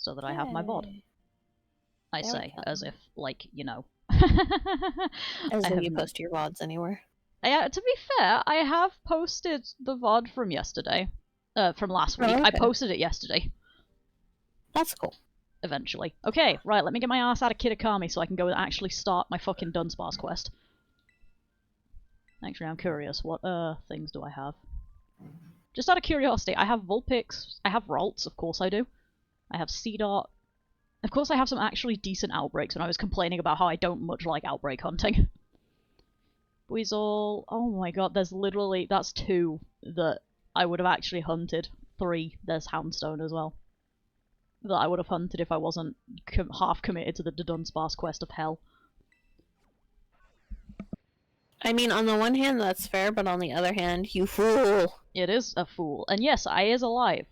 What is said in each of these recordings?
so that I have my VoD. Yay. I There we say, go. as if, like, you know. As I though have you no- post your VODs anywhere. To be fair, I have posted the VoD from yesterday. From last week. Oh, I okay. posted it yesterday. That's cool. Eventually. Okay, right, let me get my ass out of Kitakami so I can go and actually start my fucking Dunsparce quest. Actually, I'm curious. What, things do I have? Just out of curiosity, I have Vulpix, I have Ralts, of course I do. I have Seedot. Of course I have some actually decent outbreaks when I was complaining about how I don't much like outbreak hunting. Weasel, oh my god, there's literally, that's 2 that I would have actually hunted. 3, there's Houndstone as well. That I would have hunted if I wasn't half committed to the Dudunsparce quest of hell. I mean, on the one hand, that's fair, but on the other hand, you fool! It is a fool. And yes, I is alive.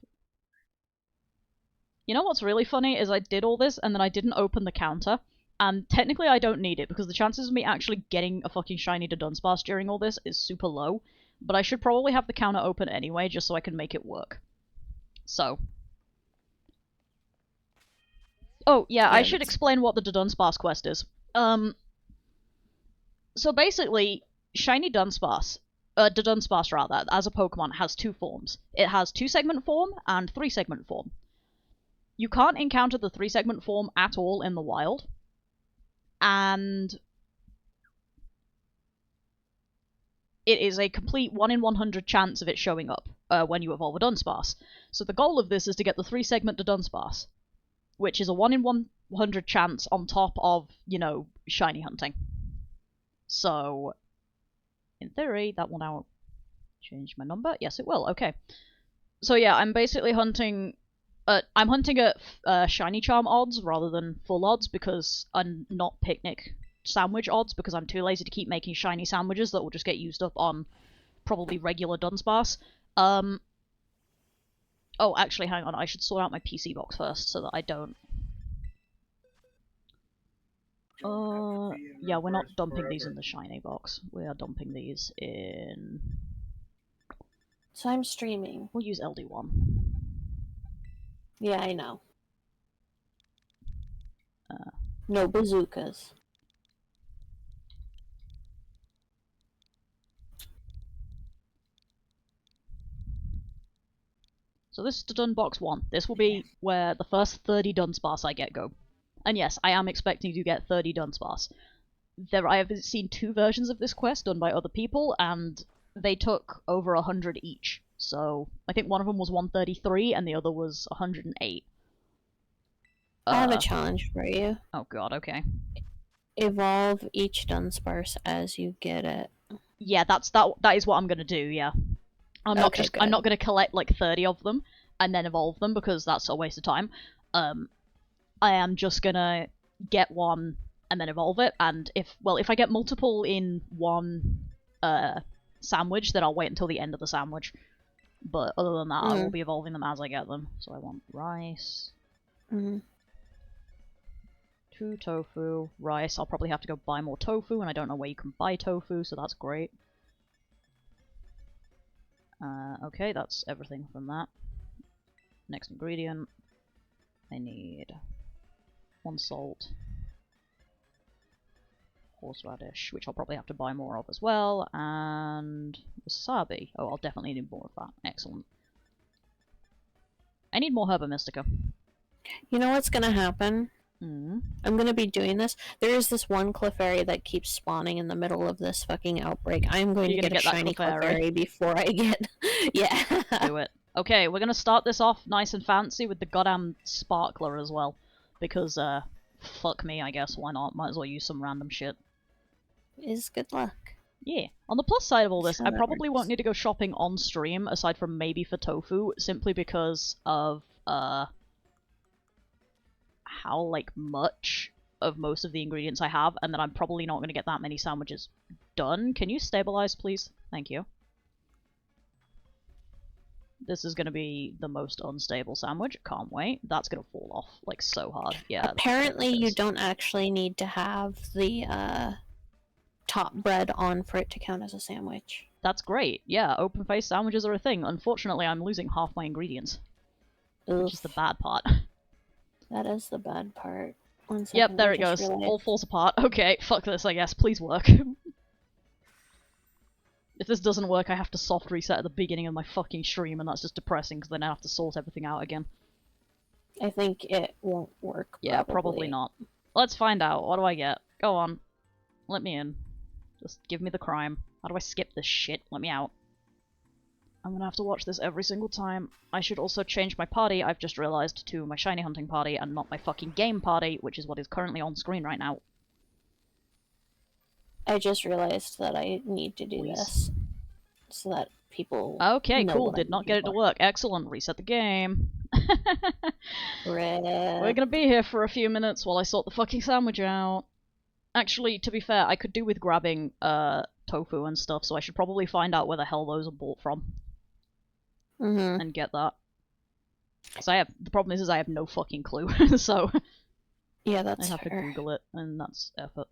You know what's really funny is I did all this and then I didn't open the counter. And technically I don't need it because the chances of me actually getting a fucking shiny Dudunsparce during all this is super low. But I should probably have the counter open anyway just so I can make it work. So. Oh, yeah, I should explain what the Dudunsparce quest is. So basically, shiny Dunsparce, rather, as a Pokemon, has 2 forms. It has 2-segment form and 3-segment form. You can't encounter the 3-segment form at all in the wild. And it is a complete 1 in 100 chance of it showing up when you evolve a Dunsparce. So the goal of this is to get the 3-segment Dudunsparce, which is a 1 in 100 chance on top of, you know, shiny hunting. So, in theory, that will now change my number. Yes, it will. Okay. So yeah, I'm basically hunting... I'm hunting at shiny charm odds rather than full odds because I'm not picnic sandwich odds because I'm too lazy to keep making shiny sandwiches that will just get used up on probably regular Dunsparce. Oh, actually, hang on. I should sort out my PC box first so that I don't... yeah, we're not dumping these in the shiny box. We are dumping these in... So I'm streaming. We'll use LD1. Yeah, I know. No bazookas. So this is the Dun box 1. This will be where the first 30 Dunsparce I get go. And yes, I am expecting to get 30 Dunsparce. I have seen 2 versions of this quest done by other people, and they took over 100 each. So I think one of them was 133 and the other was 108. I have a challenge for you. Oh god, okay. Evolve each Dunsparce as you get it. Yeah, that is what I'm gonna do, yeah. I'm not gonna collect like 30 of them and then evolve them because that's a waste of time. I am just gonna get one and then evolve it, and if I get multiple in one sandwich, then I'll wait until the end of the sandwich. But other than that, I will be evolving them as I get them. So I want rice. 2 tofu, rice. I'll probably have to go buy more tofu, and I don't know where you can buy tofu, so that's great. Okay, that's everything from that. Next ingredient. I need 1 salt. Horseradish, which I'll probably have to buy more of as well, and wasabi. Oh, I'll definitely need more of that. Excellent. I need more Herba Mystica. You know what's gonna happen? I'm gonna be doing this. There is this one Clefairy that keeps spawning in the middle of this fucking outbreak. I'm going to get a shiny Clefairy before I get... yeah. Do it. Okay, we're gonna start this off nice and fancy with the goddamn Sparkler as well. Because, fuck me, I guess. Why not? Might as well use some random shit. Is good luck. Yeah. On the plus side of all this, I probably won't need to go shopping on stream, aside from maybe for tofu, simply because of, how, like, much of most of the ingredients I have, and that I'm probably not going to get that many sandwiches done. Can you stabilize, please? Thank you. This is going to be the most unstable sandwich. Can't wait. That's going to fall off, like, so hard. Yeah. Apparently you don't actually need to have the, top bread on for it to count as a sandwich. That's great. Yeah, open-faced sandwiches are a thing. Unfortunately, I'm losing half my ingredients. Which is the bad part. That is the bad part. 1 second, yep, there it goes. Realized. All falls apart. Okay, fuck this, I guess. Please work. If this doesn't work, I have to soft reset at the beginning of my fucking stream, and that's just depressing, because then I have to sort everything out again. I think it won't work. Yeah, probably not. Let's find out. What do I get? Go on. Let me in. Just give me the crime. How do I skip this shit? Let me out. I'm gonna have to watch this every single time. I should also change my party, I've just realized, to my shiny hunting party and not my fucking game party, which is what is currently on screen right now. I just realized that I need to do this so that people okay, cool. Did not get it to work. Excellent. Reset the game. We're gonna be here for a few minutes while I sort the fucking sandwich out. Actually, to be fair, I could do with grabbing tofu and stuff, so I should probably find out where the hell those are bought from. And get that. Because the problem is I have no fucking clue, so... Yeah, that's I have to Google it, and that's effort.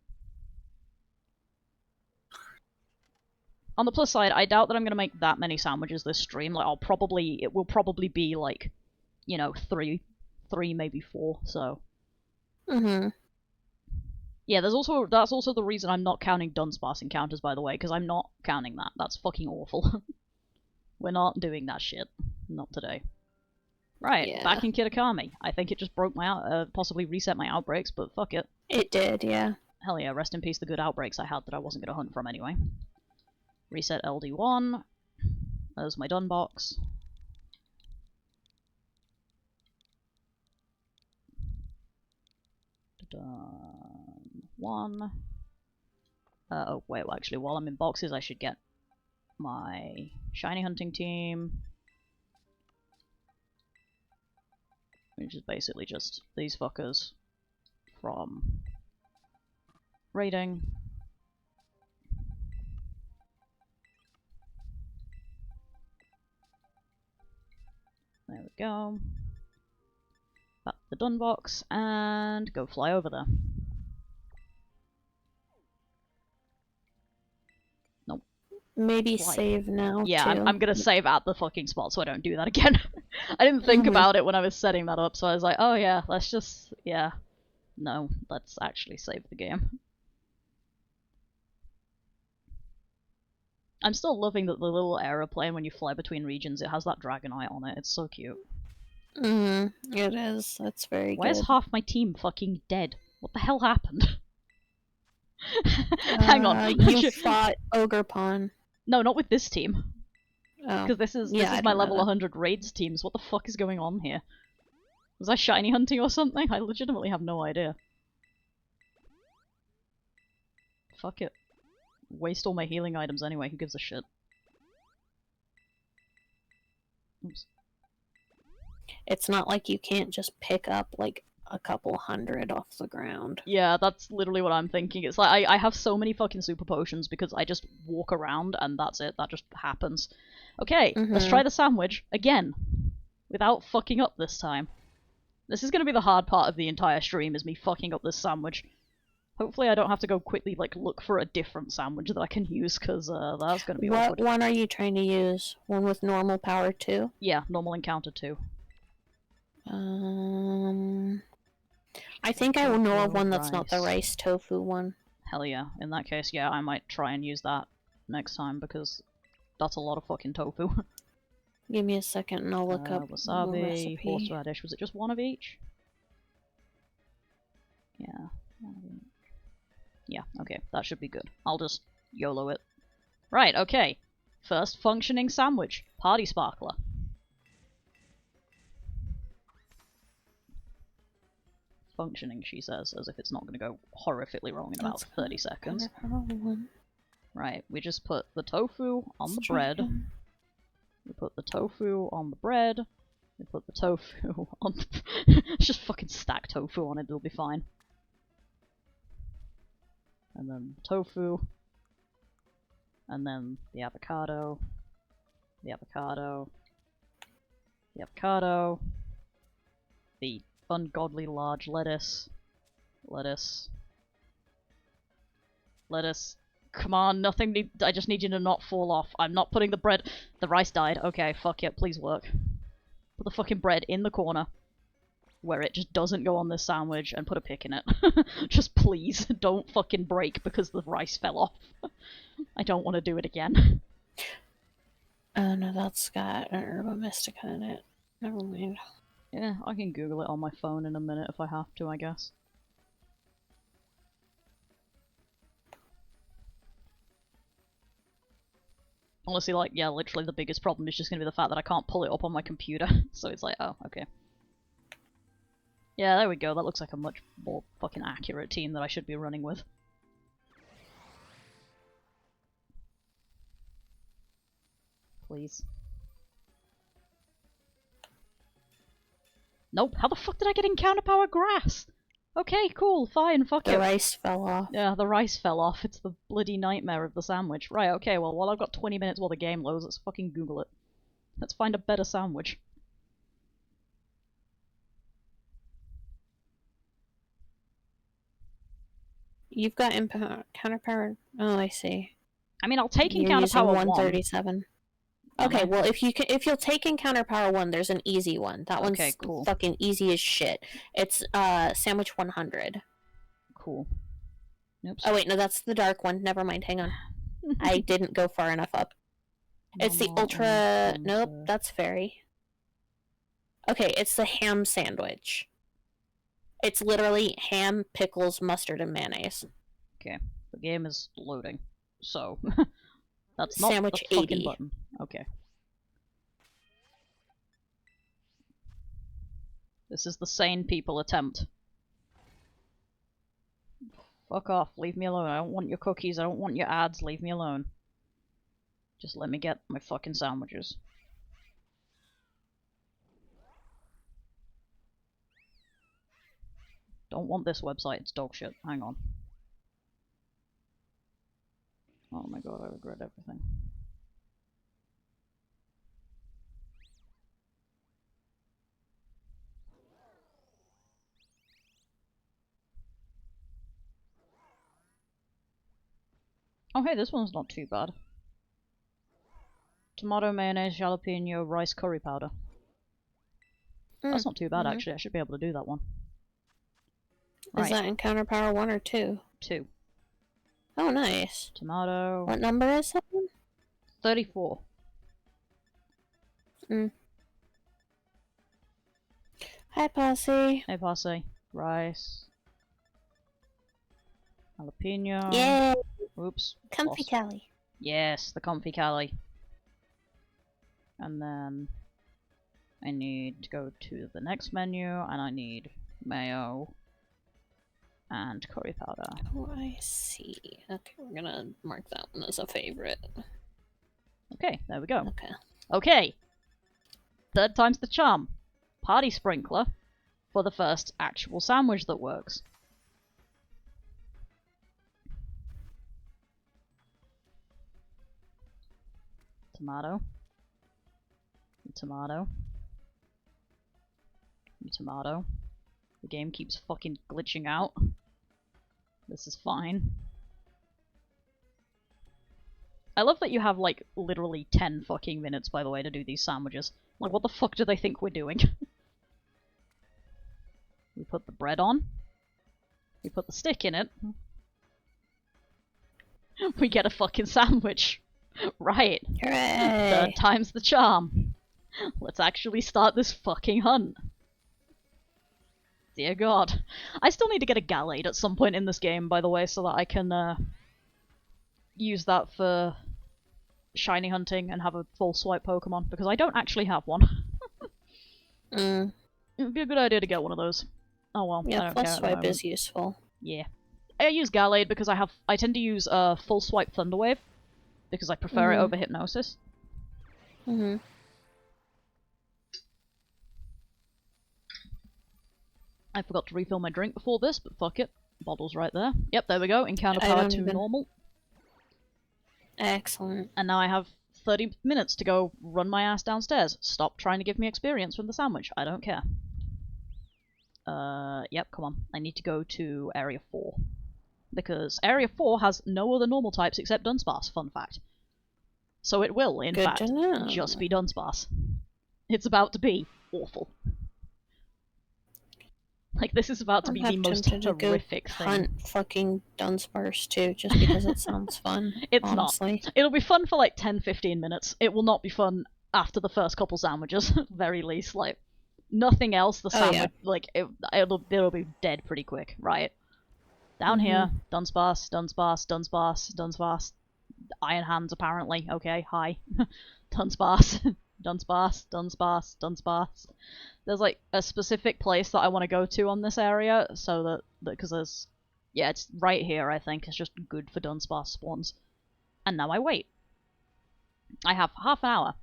On the plus side, I doubt that I'm gonna make that many sandwiches this stream. Like, it will probably be like, you know, three, maybe 4. So. Yeah, that's also the reason I'm not counting Dudunsparce encounters, by the way, because I'm not counting that. That's fucking awful. We're not doing that shit. Not today. Right, yeah. Back in Kitakami. I think it just broke my possibly reset my outbreaks, but fuck it. It did, yeah. Hell yeah, rest in peace the good outbreaks I had that I wasn't gonna hunt from anyway. Reset LD1. There's my done box. Done 1. Oh, wait, well, actually, while I'm in boxes, I should get my shiny hunting team. Which is basically just these fuckers from raiding. There we go. Back to the done box, and go fly over there. Nope. Maybe save now, yeah, too. I'm gonna save at the fucking spot so I don't do that again. I didn't think about it when I was setting that up, so I was like, oh yeah, let's just... yeah. No, let's actually save the game. I'm still loving that the little aeroplane when you fly between regions, it has that Dragonite on it. It's so cute. It is. That's very good. Where's half my team fucking dead? What the hell happened? Hang on. You fought Ogre-Pon. No, not with this team. Oh. Because this is my level 100 raids teams. What the fuck is going on here? Was I shiny hunting or something? I legitimately have no idea. Fuck it. Waste all my healing items anyway, who gives a shit? Oops. It's not like you can't just pick up, like, a couple hundred off the ground. Yeah, that's literally what I'm thinking. It's like, I have so many fucking super potions because I just walk around and that's it. That just happens. Okay, let's try the sandwich again. Without fucking up this time. This is gonna be the hard part of the entire stream, is me fucking up this sandwich. Hopefully I don't have to go quickly, like, look for a different sandwich that I can use, because that's gonna be awkward. What one are you trying to use? One with normal power 2? Yeah, normal encounter 2. I think I will know of one that's not the rice tofu one. Hell yeah. In that case, yeah, I might try and use that next time, because that's a lot of fucking tofu. Give me a second and I'll look up wasabi, horseradish. Was it just one of each? Yeah, one of each. Yeah, okay, that should be good. I'll just YOLO it. Right, okay. First functioning sandwich. Party Sparkler. Functioning, she says, as if it's not going to go horrifically wrong in about 30 seconds. Right, we just put the tofu on the bread. We put the tofu on the bread. We put the tofu on the... just fucking stack tofu on it, it'll be fine. And then tofu. And then the avocado. The avocado. The avocado. The ungodly large lettuce. Lettuce. Lettuce. Come on, nothing I just need you to not fall off. I'm not putting the bread... The rice died. Okay, fuck it, please work. Put the fucking bread in the corner. where it just doesn't go on this sandwich and put a pick in it. Just please, don't fucking break because the rice fell off. I don't want to do it again. Oh no, that's got an Herba Mystica in it. Never mind. Yeah, I can Google it on my phone in a minute if I have to, I guess. Honestly, like, yeah, literally the biggest problem is just gonna be the fact that I can't pull it up on my computer. So it's like, oh, okay. Yeah, there we go. That looks like a much more fucking accurate team that I should be running with. Please. Nope, how the fuck did I get encounter power grass? Okay, cool, fine, fuck it. The rice fell off. Yeah, the rice fell off. It's the bloody nightmare of the sandwich. Right, okay, well, while I've got 20 minutes while the game loads, let's fucking Google it. Let's find a better sandwich. You've got encounter power. Oh, I see. I mean, I'll take encounter power 137. Okay, well, if you'll take encounter power 1, there's an easy one. That one's cool. Fucking easy as shit. It's sandwich 100. Cool. Oops. Oh wait, no, that's the dark one. Never mind. Hang on. I didn't go far enough up. It's the ultra. Nope, that's fairy. Okay, it's the ham sandwich. It's literally ham, pickles, mustard, and mayonnaise. Okay, the game is loading, so that's not sandwich the fucking 80. Button. Okay. This is the sane people attempt. Fuck off, leave me alone. I don't want your cookies, I don't want your ads, leave me alone. Just let me get my fucking sandwiches. Don't want this website, it's dog shit. Hang on. Oh my god, I regret everything. Oh hey, this one's not too bad. Tomato, mayonnaise, jalapeno, rice, curry powder. That's not too bad actually, I should be able to do that one. Is that encounter power 1 or 2? 2. Oh, nice. Tomato. What number is that one? 34. Hi, Posse. Hey, Posse. Rice. Jalapeno. Yay! Oops. Comfy Cali. Yes, the comfy Cali. And then I need to go to the next menu, and I need mayo and curry powder. Oh, I see. Okay, we're gonna mark that one as a favorite. Okay, there we go. Okay. Okay. Third time's the charm. Party sprinkler for the first actual sandwich that works. Tomato. Tomato. Tomato. The game keeps fucking glitching out. This is fine. I love that you have, like, literally 10 fucking minutes, by the way, to do these sandwiches. Like, what the fuck do they think we're doing? We put the bread on. We put the stick in it. We get a fucking sandwich. Right. Hooray! Third time's the charm. Let's actually start this fucking hunt. Dear God. I still need to get a Gallade at some point in this game, by the way, so that I can use that for shiny hunting and have a full swipe Pokemon, because I don't actually have one. It would be a good idea to get one of those. Oh well. Yeah, full swipe is useful. Yeah. I use Gallade because I tend to use full swipe Thunderwave, because I prefer it over Hypnosis. I forgot to refill my drink before this, but fuck it. Bottle's right there. Yep, there we go. Encounter power to normal. Excellent. And now I have 30 minutes to go run my ass downstairs. Stop trying to give me experience from the sandwich. I don't care. Yep, come on. I need to go to Area 4. Because Area 4 has no other normal types except Dudunsparce, fun fact. So it will, in fact, just be Dudunsparce. It's about to be awful. Like, this is about to be the most horrific thing. Hunt fucking Dudunsparce too, just because it sounds fun. It's honestly. not. It'll be fun for like 10-15 minutes. It will not be fun after the first couple sandwiches, very least. Like, nothing else, the sandwich, like, it'll be dead pretty quick, right? Down here, Dudunsparce. Iron hands, apparently. Okay, hi. Dudunsparce. Dudunsparce. There's like a specific place that I want to go to on this area, so that because there's, yeah, it's right here. I think it's just good for Dudunsparce spawns. And now I wait. I have half an hour.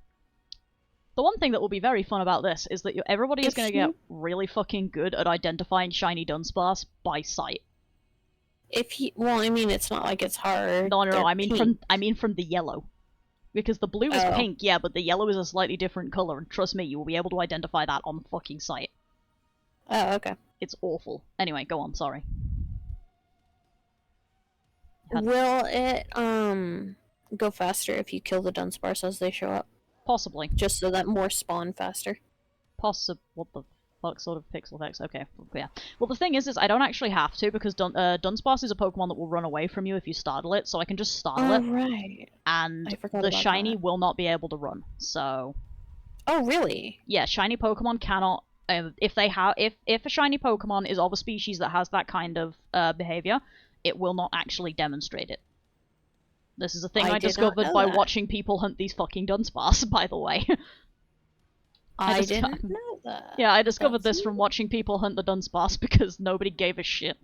The one thing that will be very fun about this is that everybody is going to get really fucking good at identifying shiny Dudunsparce by sight. Well, I mean, it's not like it's hard. No, I mean from the yellow. Because the blue is pink, yeah, but the yellow is a slightly different color, and trust me, you will be able to identify that on fucking sight. Oh, okay. It's awful. Anyway, go on, sorry. Will it, go faster if you kill the Dudunsparce as they show up? Possibly. Just so that more spawn faster. What the fuck sort of pixel effects? Okay, yeah. Well, the thing is I don't actually have to, because Dudunsparce is a Pokemon that will run away from you if you startle it, so I can just startle it. Right. And the shiny will not be able to run, so... Oh, really? Yeah, shiny Pokemon cannot... if a shiny Pokemon is of a species that has that kind of behavior, it will not actually demonstrate it. This is a thing I discovered by watching people hunt these fucking Dudunsparce, by the way. I didn't know that. Yeah, I discovered this from watching people hunt the Dudunsparce because nobody gave a shit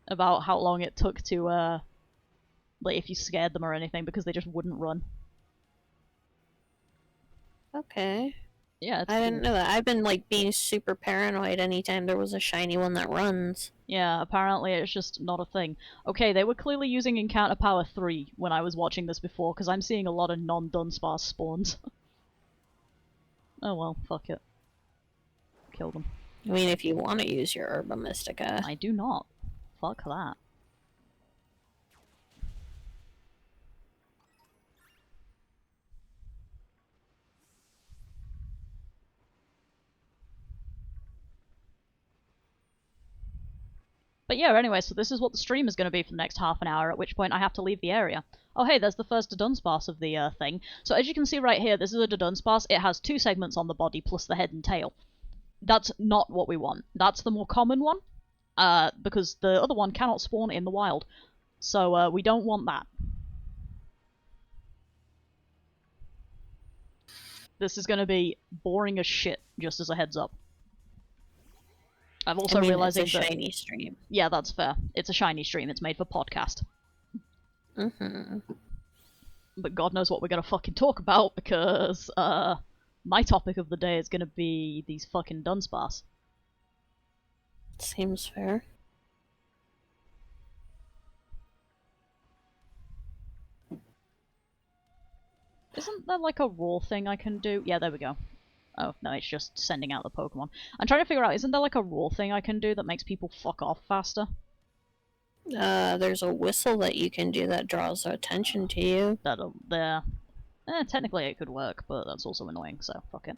about how long it took to, like, if you scared them or anything, because they just wouldn't run. Okay. Yeah, I didn't know that. I've been, like, being super paranoid anytime there was a shiny one that runs. Yeah, apparently it's just not a thing. Okay, they were clearly using Encounter Power 3 when I was watching this before, because I'm seeing a lot of non-Dudunsparce spawns. Oh well, fuck it. Kill them. I mean, if you want to use your Herba Mystica. I do not. Fuck that. But yeah, anyway, so this is what the stream is going to be for the next half an hour, at which point I have to leave the area. Oh hey, there's the first Dudunsparce of the thing. So as you can see right here, this is a Dudunsparce. It has 2 segments on the body plus the head and tail. That's not what we want. That's the more common one, because the other one cannot spawn in the wild. So we don't want that. This is going to be boring as shit, just as a heads up. I'm also realizing it's a shiny stream. Yeah, that's fair. It's a shiny stream. It's made for podcast. But God knows what we're gonna fucking talk about, because my topic of the day is gonna be these fucking Dudunsparce. Seems fair. Isn't there like a raw thing I can do? Yeah, there we go. Oh, no, it's just sending out the Pokemon. I'm trying to figure out, isn't there like a raw thing I can do that makes people fuck off faster? There's a whistle that you can do that draws attention to you. Technically it could work, but that's also annoying, so fuck it.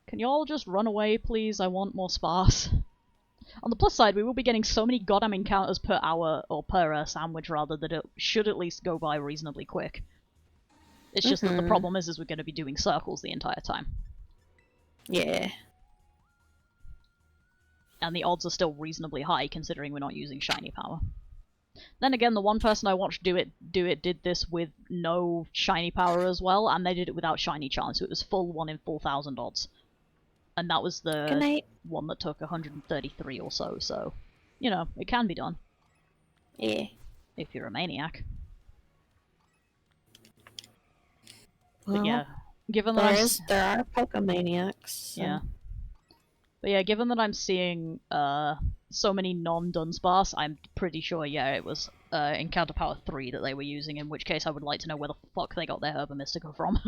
Can you all just run away, please? I want more sparse. On the plus side, we will be getting so many goddamn encounters per hour, or per sandwich rather, that it should at least go by reasonably quick. It's just that the problem is we're going to be doing circles the entire time. Yeah. And the odds are still reasonably high, considering we're not using shiny power. Then again, the one person I watched do it did this with no shiny power as well, and they did it without shiny charm, so it was full 1 in 4,000 odds. And that was the one that took 133 or so, so, you know, it can be done. Yeah. If you're a maniac. Well, but yeah, given that there are Pokemaniacs. So. Yeah. But yeah, given that I'm seeing so many non-Dudunsparce, I'm pretty sure, yeah, it was Encounter Power 3 that they were using, in which case I would like to know where the fuck they got their Herba Mystica from.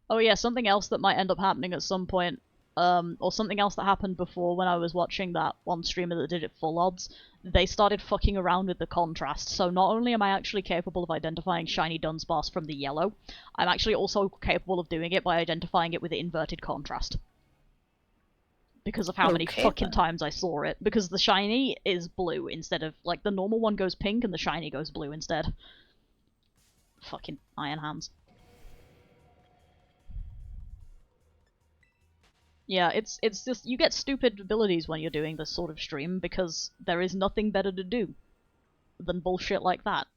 Oh yeah, something else that might end up happening at some point or something else that happened before when I was watching that one streamer that did it full odds, they started fucking around with the contrast. So not only am I actually capable of identifying shiny Dunsparce from the yellow, I'm actually also capable of doing it by identifying it with the inverted contrast. Because of how many fucking times I saw it. Because the shiny is blue instead of, like, the normal one goes pink and the shiny goes blue instead. Fucking iron hands. Yeah, it's just, you get stupid abilities when you're doing this sort of stream, because there is nothing better to do than bullshit like that.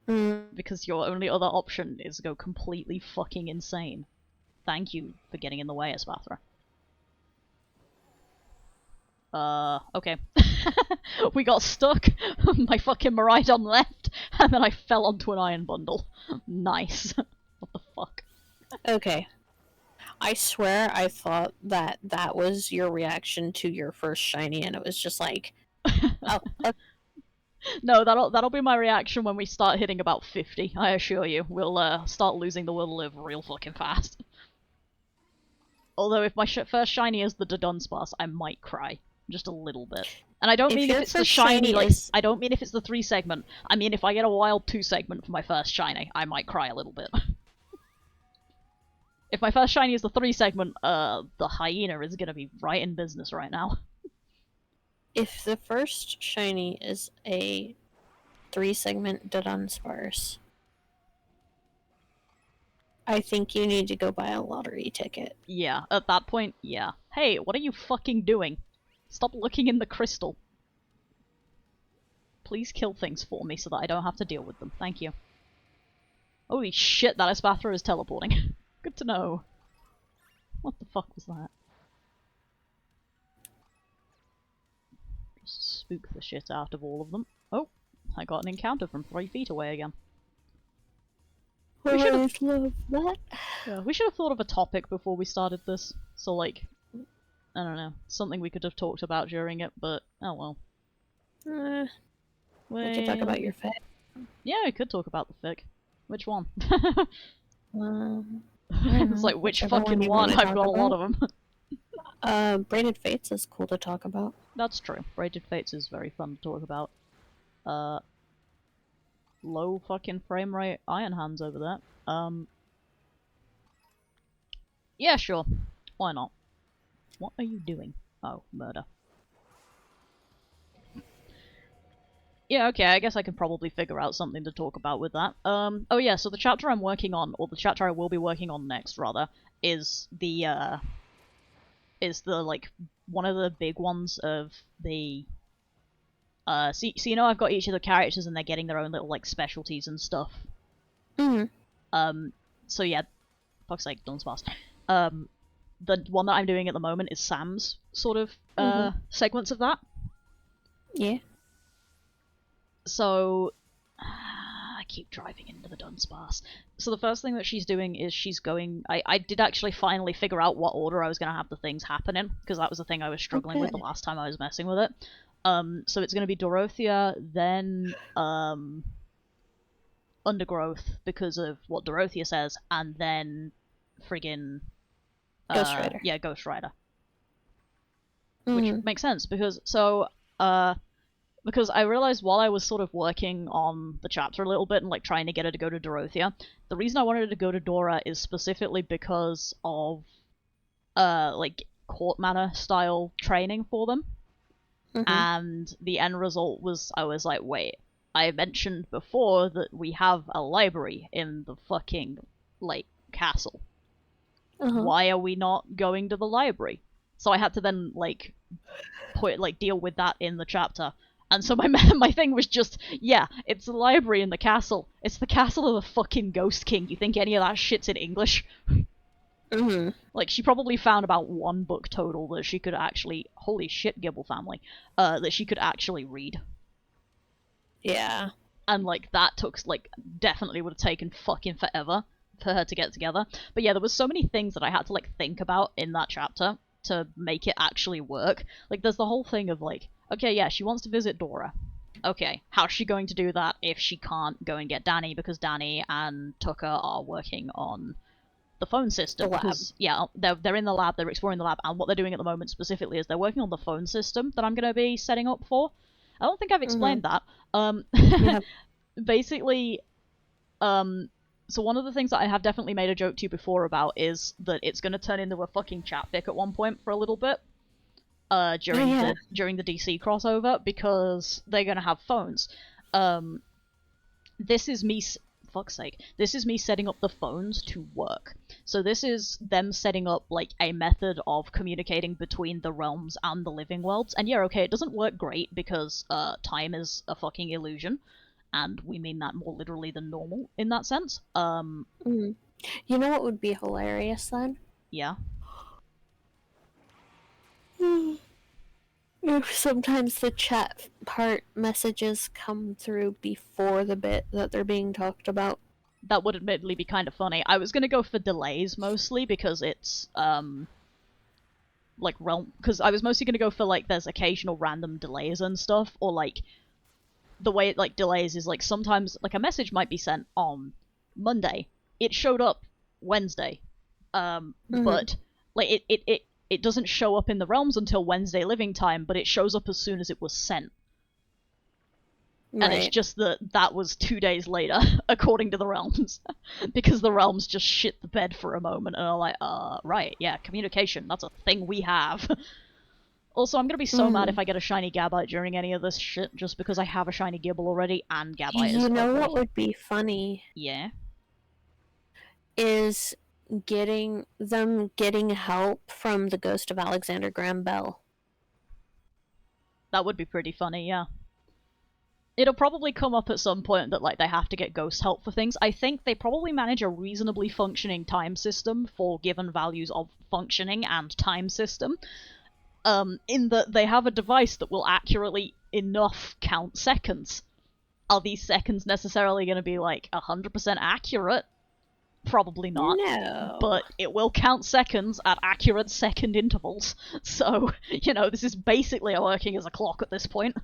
Because your only other option is go completely fucking insane. Thank you for getting in the way, Espathra. Okay. We got stuck, my fucking Miraidon left, and then I fell onto an iron bundle. Nice. What the fuck? Okay. I swear I thought that that was your reaction to your first shiny, and it was just like, oh. No, that'll be my reaction when we start hitting about 50, I assure you. We'll start losing the will to live real fucking fast. Although if my first shiny is the Dudunsparce, I might cry. Just a little bit. And I don't mean if it's the shiny, like, I don't mean if it's the 3 segment. I mean if I get a wild 2 segment for my first shiny, I might cry a little bit. If my first shiny is the 3 segment, the hyena is gonna be right in business right now. If the first shiny is a 3 segment Dudunsparce, I think you need to go buy a lottery ticket. Yeah, at that point, yeah. Hey, what are you fucking doing? Stop looking in the crystal. Please kill things for me so that I don't have to deal with them. Thank you. Holy shit, that Espathra is teleporting. Good to know. What the fuck was that? Just spook the shit out of all of them. Oh, I got an encounter from 3 feet away again. We should have loved that. Yeah, we should have thought of a topic before we started this. So, like, I don't know, something we could have talked about during it, but oh well. We could talk about your fic. Yeah, we could talk about the fic. Which one? It's It's like, which fucking one? I've got a lot of them. Braided Fates is cool to talk about. That's true. Braided Fates is very fun to talk about. Low fucking frame rate iron hands over there. Yeah, sure. Why not? What are you doing? Oh, murder. Yeah, okay, I guess I can probably figure out something to talk about with that. Oh yeah, so the chapter I'm working on, or the chapter I will be working on next, rather, is the, like, one of the big ones of the, so you know I've got each of the characters and they're getting their own little, like, specialties and stuff. So yeah, fuck's sake, Dunsparce. The one that I'm doing at the moment is Sam's, sort of, segments of that. Yeah. So, I keep driving into the Dunsparce. So the first thing that she's doing is she's going... I did actually finally figure out what order I was going to have the things happen in, because that was the thing I was struggling with the last time I was messing with it. So it's going to be Dorothea, then Undergrowth, because of what Dorothea says, and then friggin... Ghost Rider. Yeah, Ghost Rider. Which makes sense, because... So, because I realized while I was sort of working on the chapter a little bit and like trying to get her to go to Dorothea, the reason I wanted her to go to Dora is specifically because of like court manor style training for them. And the end result was, I was like, wait, I mentioned before that we have a library in the fucking, like, castle. Why are we not going to the library? So I had to then, like, deal with that in the chapter. And so my thing was just, yeah, it's the library in the castle. It's the castle of the fucking Ghost King. You think any of that shit's in English? Like, she probably found about 1 book total that she could actually... Holy shit, Gibble family. That she could actually read. Yeah. And, like, that took, like, definitely would have taken fucking forever for her to get together. But yeah, there was so many things that I had to, like, think about in that chapter to make it actually work. Like, there's the whole thing of, like, okay, yeah, she wants to visit Dora. Okay, how's she going to do that if she can't go and get Danny, because Danny and Tucker are working on the phone system. Because, yeah, they're in the lab, they're exploring the lab, and what they're doing at the moment specifically is they're working on the phone system that I'm going to be setting up for. I don't think I've explained that. Yeah. Basically, so one of the things that I have definitely made a joke to you before about is that it's going to turn into a fucking chat fic at one point for a little bit. During the DC crossover, because they're gonna have phones. This is me setting up the phones to work. So this is them setting up, like, a method of communicating between the realms and the living worlds. And yeah, okay, it doesn't work great because time is a fucking illusion, and we mean that more literally than normal in that sense. You know what would be hilarious then? Yeah. If sometimes the chat part messages come through before the bit that they're being talked about. That would admittedly be kind of funny. I was gonna go for delays mostly because it's like because I was mostly gonna go for, like, there's occasional random delays and stuff, or like the way it, like, delays is, like, sometimes, like, a message might be sent on Monday, it showed up Wednesday, but like it doesn't show up in the realms until Wednesday living time, but it shows up as soon as it was sent. Right. And it's just that was 2 days later, according to the realms. Because the realms just shit the bed for a moment and are like, right, yeah, communication, that's a thing we have. Also, I'm gonna be so mad if I get a shiny Gabite during any of this shit, just because I have a shiny Gibble already, and Gabite is ugly. You know what would be funny? Yeah? Is getting help from the ghost of Alexander Graham Bell. That would be pretty funny, yeah. It'll probably come up at some point that, like, they have to get ghost help for things. I think they probably manage a reasonably functioning time system for given values of functioning and time system. In that they have a device that will accurately enough count seconds. Are these seconds necessarily going to be, like, 100% accurate? Probably not. No. But it will count seconds at accurate second intervals. So, you know, this is basically working as a clock at this point.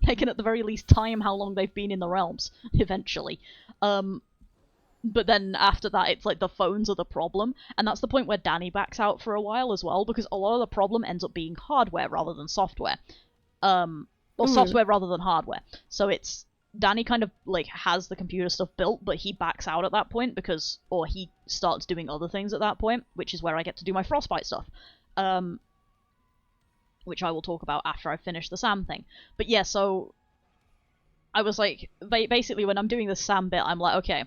They can at the very least time how long they've been in the realms, eventually. But then after that, it's like the phones are the problem, and that's the point where Danny backs out for a while as well, because a lot of the problem ends up being hardware rather than software. Or software rather than hardware. So it's Danny kind of, like, has the computer stuff built, but he backs out at that point or he starts doing other things at that point, which is where I get to do my Frostbite stuff. Which I will talk about after I finish the Sam thing. But yeah, so I was like, basically when I'm doing the Sam bit, I'm like, okay,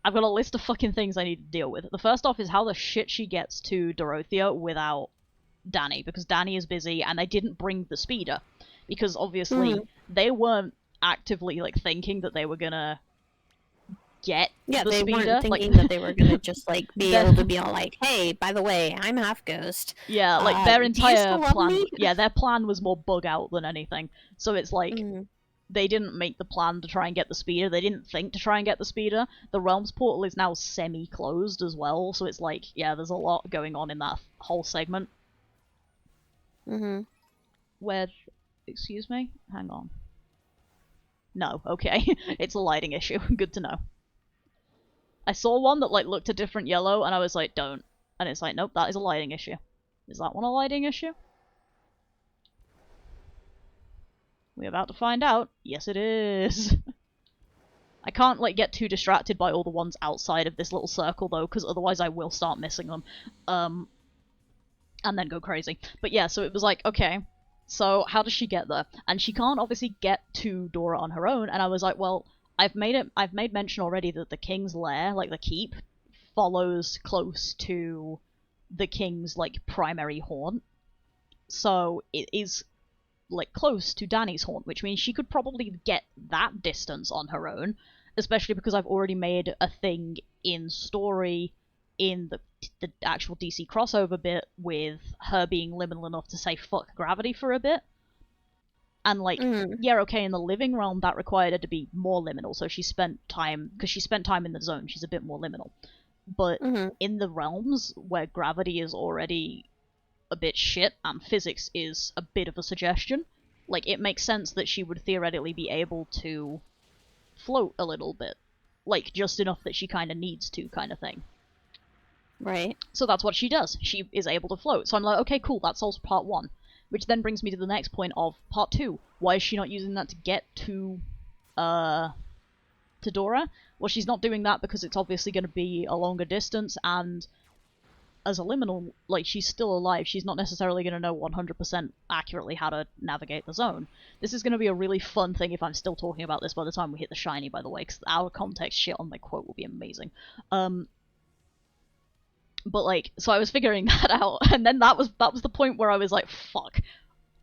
I've got a list of fucking things I need to deal with. The first off is how the shit she gets to Dorothea without Danny, because Danny is busy, and they didn't bring the speeder. Because obviously, they weren't actively, like, thinking that they were gonna get the speeder. Yeah, they weren't thinking that they were gonna just, like, be able to be all like, hey, by the way, I'm half ghost. Yeah, like, their entire plan... Yeah, their plan was more bug out than anything. So it's like, they didn't make the plan to try and get the speeder, they didn't think to try and get the speeder. The Realms portal is now semi-closed as well, so it's like, yeah, there's a lot going on in that whole segment. Where... Excuse me? Hang on. No, okay. It's a lighting issue. Good to know. I saw one that, like, looked a different yellow, and I was like, don't. And it's like, nope, that is a lighting issue. Is that one a lighting issue? We're about to find out. Yes, it is. I can't, like, get too distracted by all the ones outside of this little circle, though, because otherwise I will start missing them. And then go crazy. But yeah, so it was like, okay, so how does she get there? And she can't obviously get to Dora on her own, and I was like, well, I've made mention already that the king's lair, like the keep, follows close to the king's, like, primary haunt. So it is, like, close to Danny's haunt, which means she could probably get that distance on her own, especially because I've already made a thing in story in the actual DC crossover bit with her being liminal enough to say fuck gravity for a bit. And, like, yeah, okay, in the living realm that required her to be more liminal, so she spent time, because she spent time in the zone, she's a bit more liminal. But in the realms where gravity is already a bit shit and physics is a bit of a suggestion, like, it makes sense that she would theoretically be able to float a little bit. Like, just enough that she kind of needs to, kind of thing. Right. So that's what she does. She is able to float. So I'm like, okay, cool, that solves part 1. Which then brings me to the next point of part 2. Why is she not using that to get to Dora? Well, she's not doing that because it's obviously going to be a longer distance, and as a liminal, like, she's still alive. She's not necessarily going to know 100% accurately how to navigate the zone. This is going to be a really fun thing if I'm still talking about this by the time we hit the shiny, by the way, because our context shit on my quote will be amazing. But, like, so I was figuring that out, and then that was the point where I was like, fuck,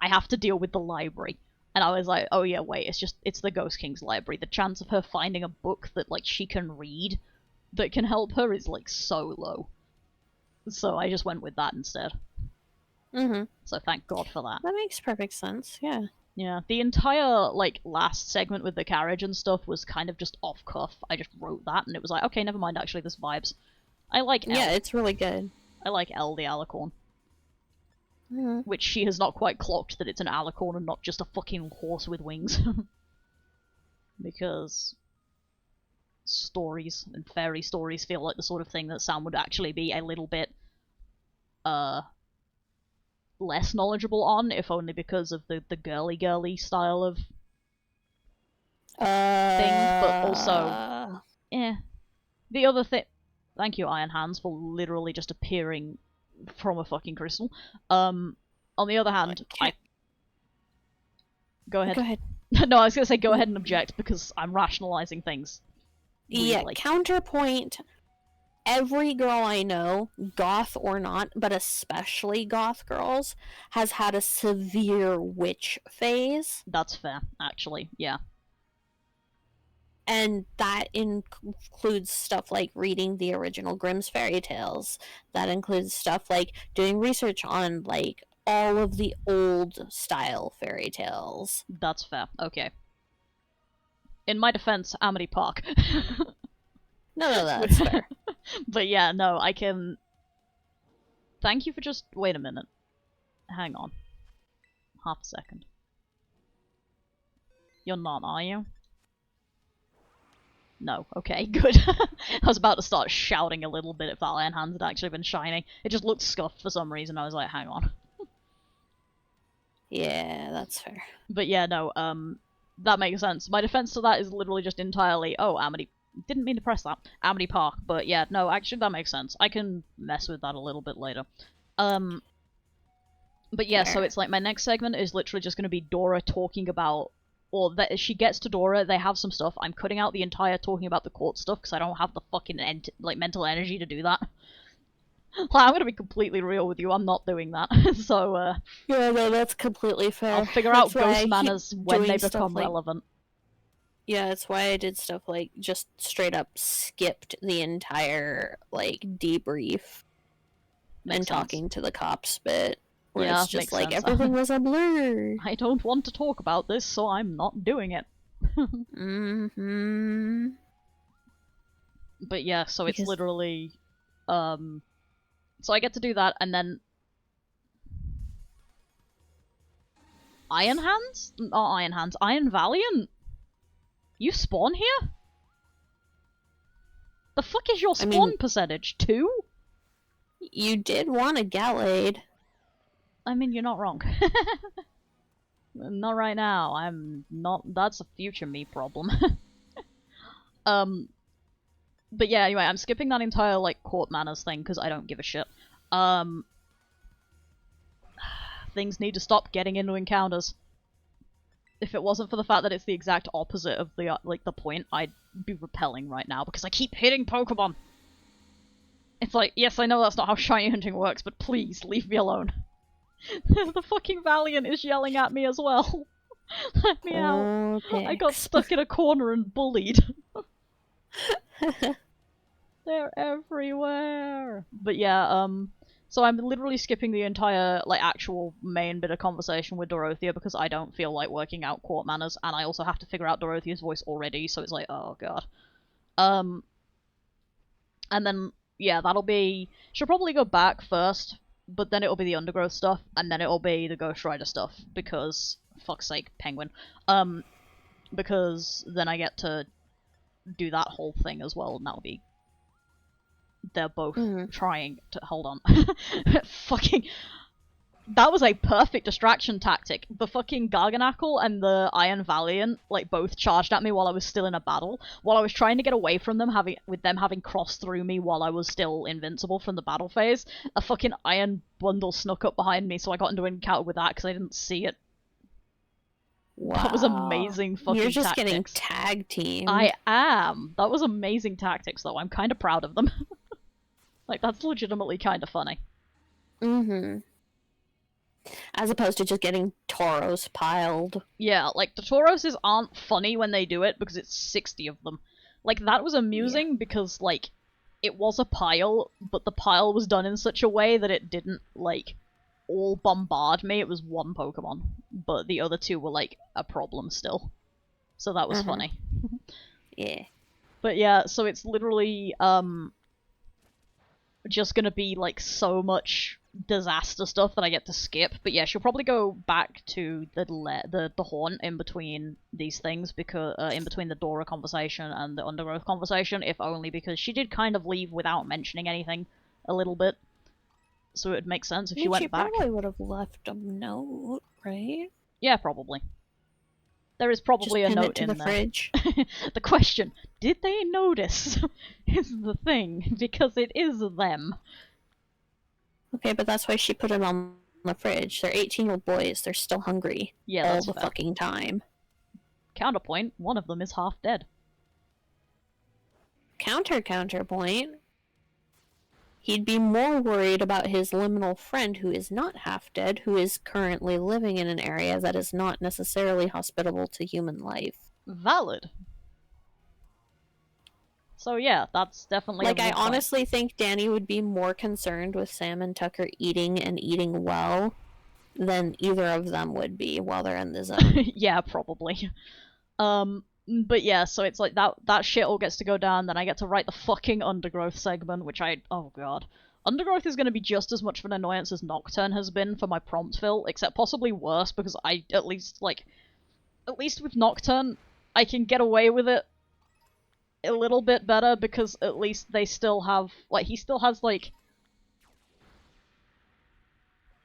I have to deal with the library. And I was like, oh yeah, wait, it's the Ghost King's library. The chance of her finding a book that, like, she can read that can help her is, like, so low. So I just went with that instead. Mm-hmm. So thank God for that. That makes perfect sense, yeah. Yeah, the entire, like, last segment with the carriage and stuff was kind of just off-cuff. I just wrote that, and it was like, okay, never mind, actually, this vibes. I like Elle. Yeah, it's really good. I like Elle the Alicorn. Mm-hmm. Which she has not quite clocked that it's an alicorn and not just a fucking horse with wings. Because stories and fairy stories feel like the sort of thing that Sam would actually be a little bit less knowledgeable on, if only because of the girly style of thing, but also the other thing. Thank you, Iron Hands, for literally just appearing from a fucking crystal. On the other hand, Go ahead. Go ahead. No, I was gonna say go ahead and object, because I'm rationalizing things. Weirdly. Yeah, counterpoint. Every girl I know, goth or not, but especially goth girls, has had a severe witch phase. That's fair, actually, yeah. And that includes stuff like reading the original Grimm's fairy tales. That includes stuff like doing research on, like, all of the old style fairy tales. That's fair, okay. In my defense, Amity Park. No, that's fair. But yeah, no, I can... Thank you for just... Wait a minute. Hang on. Half a second. You're not, are you? No. Okay, good. I was about to start shouting a little bit if that Iron Hands had actually been shining. It just looked scuffed for some reason. I was like, hang on. Yeah, that's fair. But yeah, no, that makes sense. My defense to that is literally just entirely, oh, Amity... Didn't mean to press that. Amity Park, but yeah, no, actually that makes sense. I can mess with that a little bit later. But yeah, so it's like my next segment is literally just going to be Dora talking about, or that she gets to Dora, they have some stuff. I'm cutting out the entire talking about the court stuff because I don't have the fucking mental energy to do that. Like, I'm going to be completely real with you, I'm not doing that. So, yeah, no, that's completely fair. I'll figure out ghost manners when they become relevant. Yeah, that's why I did stuff like just straight up skipped the entire, like, debrief and talking to the cops bit. Where it's just like sense. Everything was a blur. I don't want to talk about this, so I'm not doing it. Mm-hmm. But yeah, so it's literally, so I get to do that, and then Iron Hands? Not Iron Hands, Iron Valiant? You spawn here? The fuck is your spawn percentage? 2? You did want a Gallade. I mean, you're not wrong. Not right now. I'm not... That's a future me problem. But yeah, anyway, I'm skipping that entire, like, court manners thing, because I don't give a shit. Things need to stop getting into encounters. If it wasn't for the fact that it's the exact opposite of the, like, the point, I'd be repelling right now, because I keep hitting Pokemon! It's like, yes, I know that's not how shiny hunting works, but please, leave me alone. The fucking Valiant is yelling at me as well. Let me out. I got stuck in a corner and bullied. They're everywhere. But yeah, so I'm literally skipping the entire, like, actual main bit of conversation with Dorothea because I don't feel like working out court manners, and I also have to figure out Dorothea's voice already, so it's like, oh god. And then, yeah, that'll be... She'll probably go back first, but then it'll be the Undergrowth stuff, and then it'll be the Ghost Rider stuff, because... Fuck's sake, Penguin. Because then I get to do that whole thing as well, and that'll be they're both trying to... Hold on. Fucking... That was a perfect distraction tactic. The fucking Garganackle and the Iron Valiant, like, both charged at me while I was still in a battle. While I was trying to get away from them, with them having crossed through me while I was still invincible from the battle phase, a fucking Iron Bundle snuck up behind me, so I got into an encounter with that because I didn't see it. Wow. That was amazing fucking tactics. You're just getting tag teamed. I am. That was amazing tactics, though. I'm kind of proud of them. Like, that's legitimately kind of funny. As opposed to just getting Tauros piled. Yeah, like, the Tauroses aren't funny when they do it because it's 60 of them. Like, that was amusing because, like, it was a pile, but the pile was done in such a way that it didn't, like, all bombard me. It was one Pokemon, but the other two were, like, a problem still. So that was funny. Yeah. But yeah, so it's literally, just gonna be, like, so much disaster stuff that I get to skip. But yeah, she'll probably go back to the haunt in between these things, because in between the Dora conversation and the Undergrowth conversation, if only because she did kind of leave without mentioning anything a little bit. So it would make sense if she went back. She probably would have left a note, right? Yeah, probably. There is probably a note in the fridge. The question, did they notice, is the thing, because it is them. Okay, but that's why she put it on the fridge. They're 18-year-old boys. They're still hungry all the fucking time. Counterpoint, one of them is half dead. Counterpoint. He'd be more worried about his liminal friend who is not half dead, who is currently living in an area that is not necessarily hospitable to human life. Valid. So yeah, that's definitely like, I honestly think Danny would be more concerned with Sam and Tucker eating and eating well than either of them would be while they're in the zone. Yeah, probably. But yeah, so it's like that shit all gets to go down, then I get to write the fucking Undergrowth segment, which oh god. Undergrowth is going to be just as much of an annoyance as Nocturne has been for my prompt fill, except possibly worse, because at least with Nocturne, I can get away with it a little bit better, because at least they still have, like, he still has, like,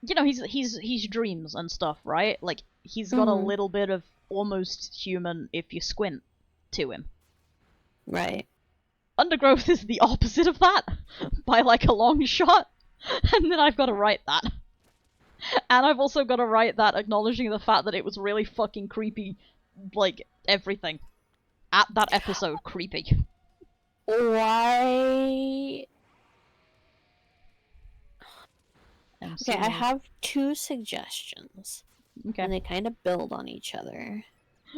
you know, he's dreams and stuff, right? Like, he's got a little bit of almost human if you squint to him. Right. Undergrowth is the opposite of that, by, like, a long shot, and then I've got to write that. And I've also got to write that acknowledging the fact that it was really fucking creepy, like, everything. At that episode, creepy. Why? Okay, I have two suggestions. Okay. And they kind of build on each other.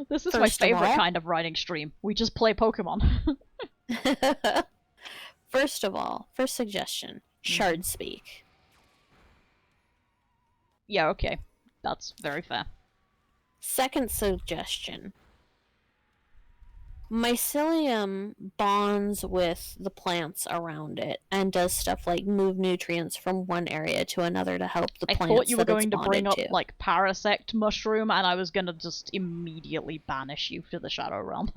This is my favorite kind of writing stream. We just play Pokemon. First of all, first suggestion, shard speak. Yeah, okay. That's very fair. Second suggestion. Mycelium bonds with the plants around it and does stuff like move nutrients from one area to another to help the plants. I thought you were going to bring up like Parasect Mushroom, and I was gonna just immediately banish you to the Shadow Realm.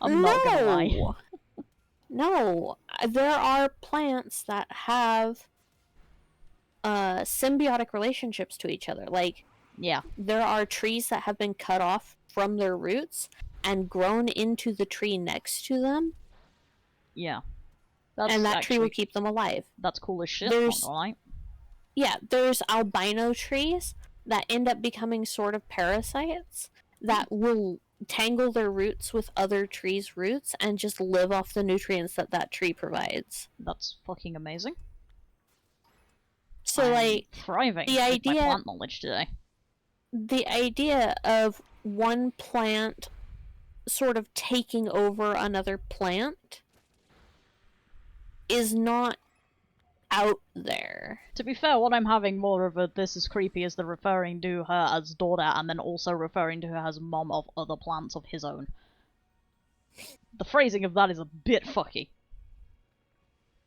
I'm not gonna lie. No, there are plants that have symbiotic relationships to each other. Like, yeah, there are trees that have been cut off from their roots and grown into the tree next to them. Yeah. And that tree will keep them alive. That's cool as shit, right? Yeah, there's albino trees that end up becoming sort of parasites that will tangle their roots with other trees' roots and just live off the nutrients that tree provides. That's fucking amazing. So, like, thriving with my plant knowledge today. The idea of one plant sort of taking over another plant is not out there. To be fair, what I'm having more of a this is creepy is the referring to her as daughter and then also referring to her as mom of other plants of his own. The phrasing of that is a bit fucky.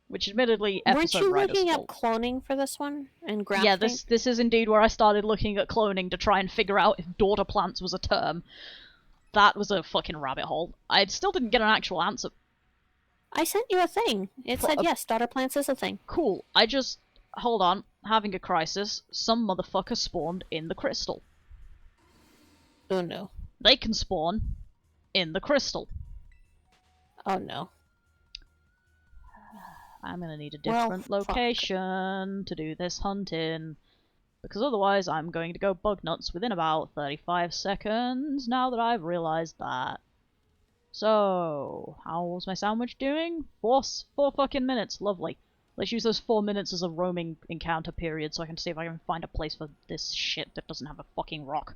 Which admittedly, episode writer's Weren't you looking up cloning for this one? And grafting? Yeah, this is indeed where I started looking at cloning to try and figure out if daughter plants was a term. That was a fucking rabbit hole. I still didn't get an actual answer. I sent you a thing. It said yes, daughter plants is a thing. Cool. Hold on. Having a crisis. Some motherfucker spawned in the crystal. Oh no. They can spawn in the crystal. Oh no. I'm gonna need a different location to do this hunting. Because otherwise I'm going to go bug nuts within about 35 seconds now that I've realized that. So, how was my sandwich doing? Four fucking minutes. Lovely. Let's use those 4 minutes as a roaming encounter period so I can see if I can find a place for this shit that doesn't have a fucking rock.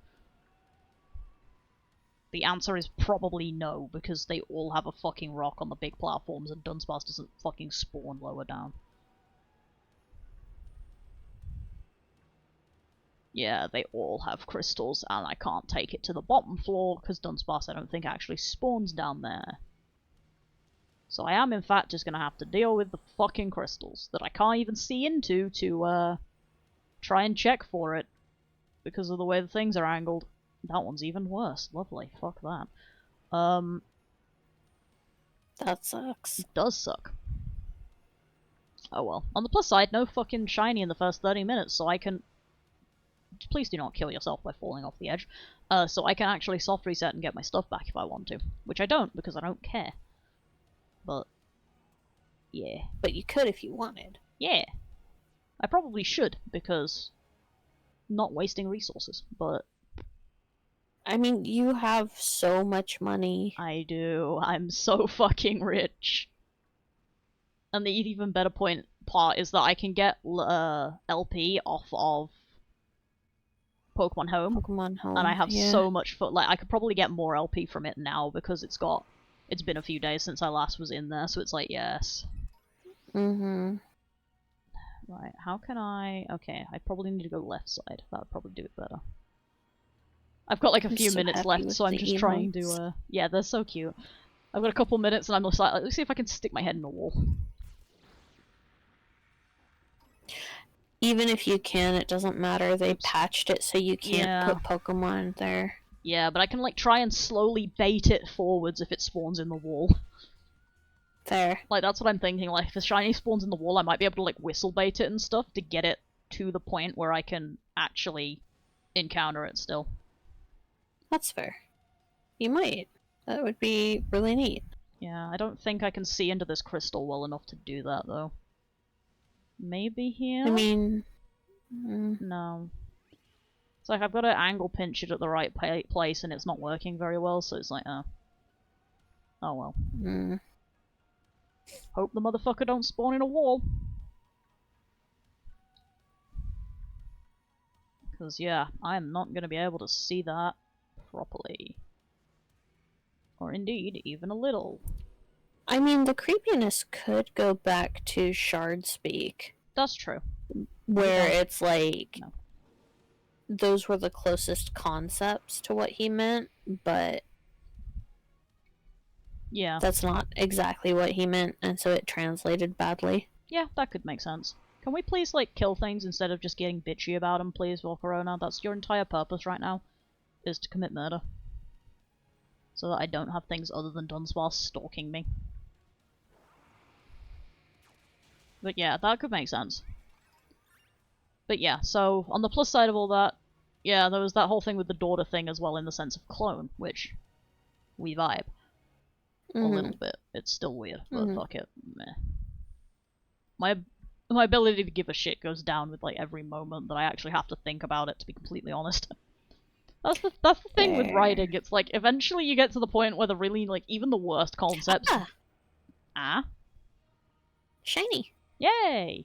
The answer is probably no, because they all have a fucking rock on the big platforms and Dudunsparce doesn't fucking spawn lower down. Yeah, they all have crystals, and I can't take it to the bottom floor, because Dudunsparce I don't think actually spawns down there. So I am in fact just gonna have to deal with the fucking crystals that I can't even see into to try and check for it, because of the way the things are angled. That one's even worse. Lovely. Fuck that. That sucks. It does suck. Oh well. On the plus side, no fucking shiny in the first 30 minutes, so I can... Please do not kill yourself by falling off the edge. So I can actually soft reset and get my stuff back if I want to. Which I don't, because I don't care. But... yeah. But you could if you wanted. Yeah. I probably should, because... not wasting resources, but... I mean, you have so much money. I do. I'm so fucking rich. And the even better part is that I can get LP off of Pokemon Home. And I have so much I could probably get more LP from it now because it's been a few days since I last was in there, so it's like, yes. Mm-hmm. Right, how can I... okay, I probably need to go left side. That would probably do it better. I've got like a few minutes left, so I'm just trying to, yeah, they're so cute. I've got a couple minutes and I'm just like, let's see if I can stick my head in a wall. Even if you can, it doesn't matter. They patched it so you can't put Pokemon there. Yeah, but I can like try and slowly bait it forwards if it spawns in the wall. Fair. Like, that's what I'm thinking. Like, if the shiny spawns in the wall, I might be able to like whistle bait it and stuff to get it to the point where I can actually encounter it still. That's fair. You might. That would be really neat. Yeah, I don't think I can see into this crystal well enough to do that, though. Maybe here? I mean... no. It's like I've got to angle pinch it at the right place and it's not working very well, so it's like, oh. Oh well. Hope the motherfucker don't spawn in a wall. Because, yeah, I'm not going to be able to see that properly. Or indeed, even a little. I mean, the creepiness could go back to Shard Speak. That's true. Where it's like... no. Those were the closest concepts to what he meant, but... yeah. That's not exactly what he meant, and so it translated badly. Yeah, that could make sense. Can we please, like, kill things instead of just getting bitchy about them, please, Volcarona? That's your entire purpose right now, is to commit murder. So that I don't have things other than Dudunsparce stalking me. But yeah, that could make sense. But yeah, so, on the plus side of all that, yeah, there was that whole thing with the daughter thing as well in the sense of clone, which we vibe. A little bit. It's still weird, but fuck it. Meh. My ability to give a shit goes down with, like, every moment that I actually have to think about it, to be completely honest. That's the thing with writing, it's like, eventually you get to the point where the really, like, even the worst concepts... Shiny! Yay!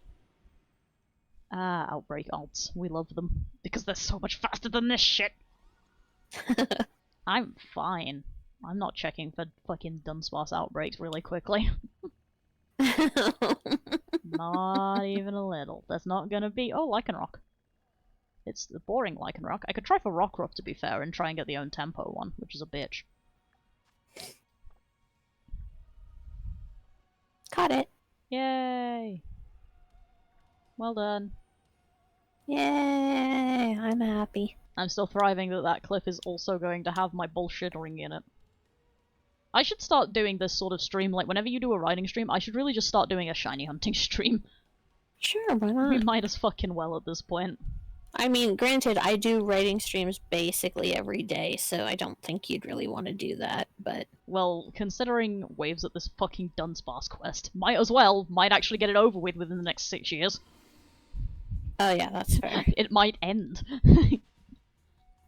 Outbreak alts. We love them. Because they're so much faster than this shit! I'm fine. I'm not checking for fucking Dudunsparce outbreaks really quickly. Not even a little. There's not gonna be... oh, Lycanroc. It's the boring Lycanroc. I could try for Rockruff, to be fair, and try and get the own tempo one, which is a bitch. Caught it. Yay! Well done. Yay! I'm happy. I'm still thriving that that cliff is also going to have my bullshit ring in it. I should start doing this sort of stream, like, whenever you do a riding stream, I should really just start doing a shiny hunting stream. Sure, why not? We might as fucking well at this point. I mean, granted, I do writing streams basically every day, so I don't think you'd really want to do that, but... Well, considering waves at this fucking Dudunsparce quest, might as well, might actually get it over with within the next 6 years. Oh yeah, that's fair. It might end.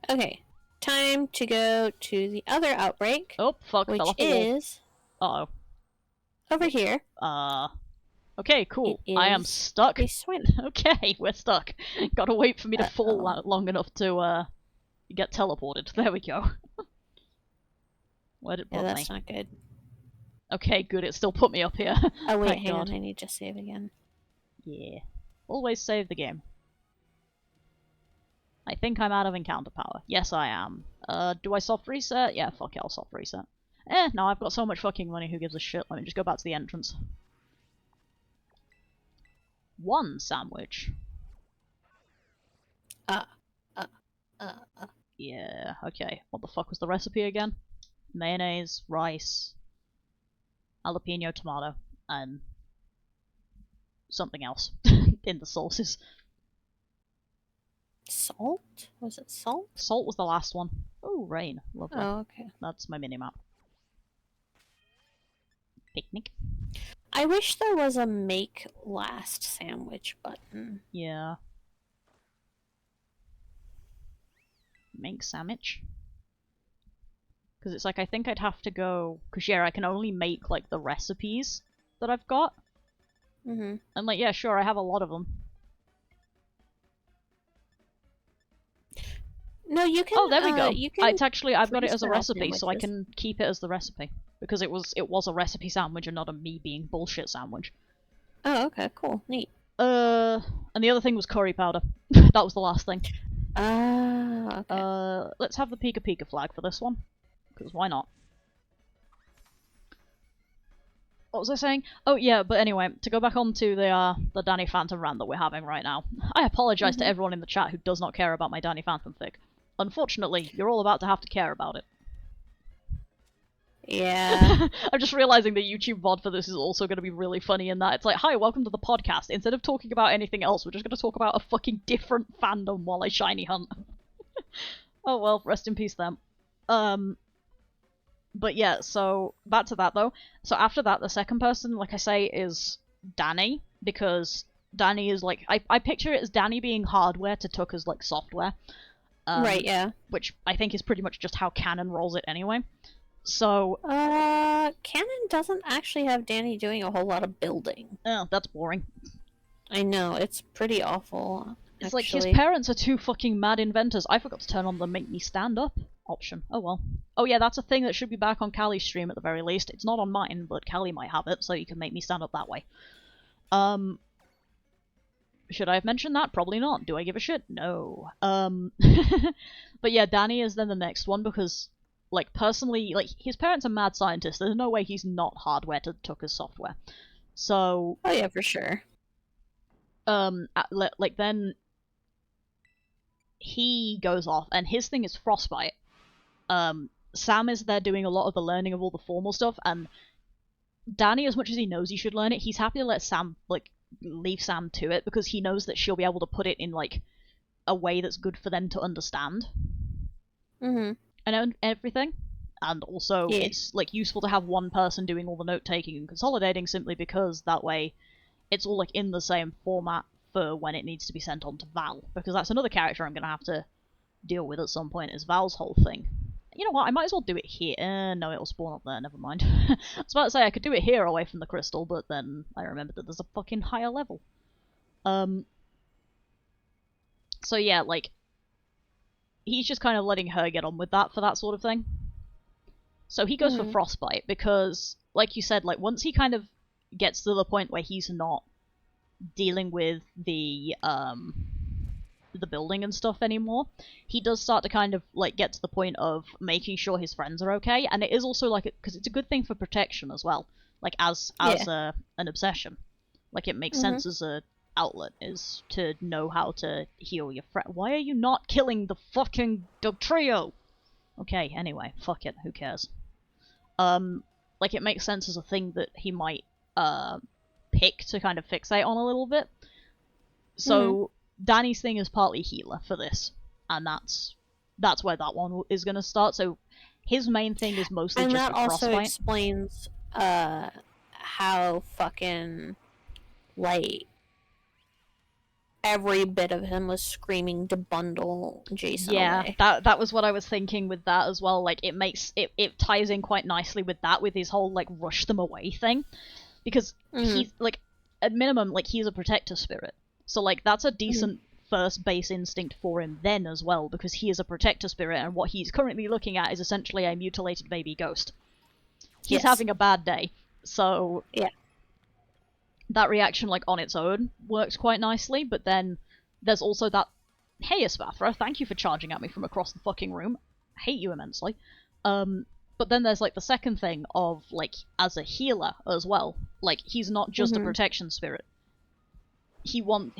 Okay, time to go to the other outbreak. Oh, fuck, which fell off the wall. is... Uh-oh. Over here. Okay, cool. I am stuck. Okay, we're stuck. Gotta wait for me to fall long enough to, get teleported. There we go. Where did it put me? That's not good. Okay, good. It still put me up here. Oh wait, hang on. I need to save again. Yeah. Always save the game. I think I'm out of encounter power. Yes, I am. Do I soft reset? Yeah, fuck it, I'll soft reset. No, I've got so much fucking money, who gives a shit? Let me just go back to the entrance. 1 sandwich. Yeah, okay. What the fuck was the recipe again? Mayonnaise, rice, jalapeno tomato, and something else in the sauces. Salt? Was it salt? Salt was the last one. Oh, rain. Lovely. Oh, okay. That's my minimap. Picnic. I wish there was a make last sandwich button. Yeah. Make sandwich? Because it's like, I think I'd have to go... Because, yeah, I can only make, like, the recipes that I've got. Mm-hmm. And, like, yeah, sure, I have a lot of them. No, you can... Oh, there we go. It's actually, I've got it as a recipe, sandwiches. so I can keep it as the recipe. Because it was a recipe sandwich and not a me being bullshit sandwich. Oh, okay, cool. Neat. And the other thing was curry powder. That was the last thing. Okay. Let's have the Pika Pika flag for this one. Because why not? What was I saying? Oh yeah, but anyway, to go back on to the Danny Phantom rant that we're having right now. I apologise to everyone in the chat who does not care about my Danny Phantom fic. Unfortunately, you're all about to have to care about it. Yeah. I'm just realising the YouTube VoD for this is also going to be really funny in that it's like, hi, welcome to the podcast. Instead of talking about anything else, we're just going to talk about a fucking different fandom while I shiny hunt. Oh well, rest in peace them. But yeah, so back to that though. So after that, the second person, like I say, is Danny, because Danny is like, I picture it as Danny being hardware to Tucker's like software. Right, yeah. Which I think is pretty much just how canon rolls it anyway. So... canon doesn't actually have Danny doing a whole lot of building. Oh, that's boring. I know, it's pretty awful. It's like, his parents are two fucking mad inventors. I forgot to turn on the make me stand up option. Oh well. Oh yeah, that's a thing that should be back on Callie's stream at the very least. It's not on mine, but Callie might have it, so you can make me stand up that way. Should I have mentioned that? Probably not. Do I give a shit? No. But yeah, Danny is then the next one because, like, personally, like, his parents are mad scientists. There's no way he's not hardware to Tucker's software. So... Oh yeah, for sure. Like, then... he goes off, and his thing is frostbite. Sam is there doing a lot of the learning of all the formal stuff, and Danny, as much as he knows he should learn it, he's happy to let Sam, like, leave Sam to it, because he knows that she'll be able to put it in, like, a way that's good for them to understand. Mm-hmm. And everything. And also, it's, like, useful to have one person doing all the note-taking and consolidating, simply because that way it's all, like, in the same format for when it needs to be sent on to Val, because that's another character I'm going to have to deal with at some point, is Val's whole thing. You know what, I might as well do it here. No, it'll spawn up there, never mind. I was about to say I could do it here away from the crystal, but then I remembered that there's a fucking higher level. So yeah, like, he's just kind of letting her get on with that for that sort of thing. So he goes for frostbite, because, like you said, like, once he kind of gets to the point where he's not dealing with the building and stuff anymore, he does start to kind of, like, get to the point of making sure his friends are okay, and it is also, like, because it's a good thing for protection as well, like, as an obsession. Like, it makes sense as a outlet, is to know how to heal your friend. Why are you not killing the fucking trio? Okay, anyway, fuck it, who cares? Like, it makes sense as a thing that he might pick to kind of fixate on a little bit. So Danny's thing is partly healer for this, and that's where that one is going to start. So his main thing is mostly and just that also frostbite. Explains how fucking, like, every bit of him was screaming to bundle Jason away. That was what I was thinking with that as well. Like, it ties in quite nicely with that, with his whole, like, rush them away thing. Because he's, like, at minimum, like, he's a protector spirit. So, like, that's a decent first base instinct for him then as well, because he is a protector spirit, and what he's currently looking at is essentially a mutilated baby ghost. He's having a bad day, so that reaction, like, on its own works quite nicely, but then there's also that, hey, Espathra, thank you for charging at me from across the fucking room. I hate you immensely. But then there's, like, the second thing of, like, as a healer as well. Like, he's not just a protection spirit. He's a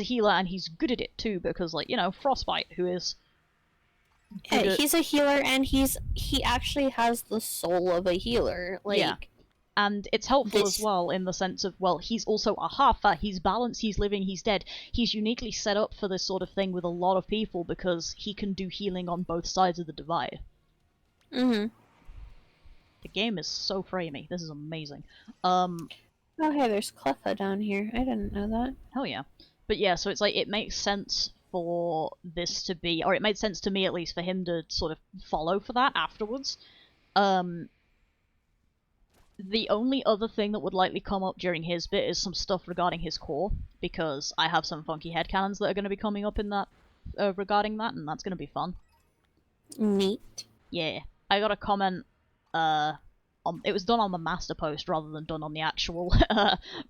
healer, and he's good at it too, because, like, you know, Frostbite, who is he's a healer, and he actually has the soul of a healer. Like, and it's helpful as well in the sense of, well, he's also a halfer, he's balanced, he's living, he's dead. He's uniquely set up for this sort of thing with a lot of people, because he can do healing on both sides of the divide. The game is so framey. This is amazing. Oh, hey, there's Cleffa down here. I didn't know that. Hell yeah. But yeah, so it's like, it makes sense for this to be, or it made sense to me at least, for him to sort of follow for that afterwards. The only other thing that would likely come up during his bit is some stuff regarding his core, because I have some funky headcanons that are going to be coming up in that, regarding that, and that's going to be fun. Neat. Yeah. I got a comment, it was done on the master post rather than done on the actual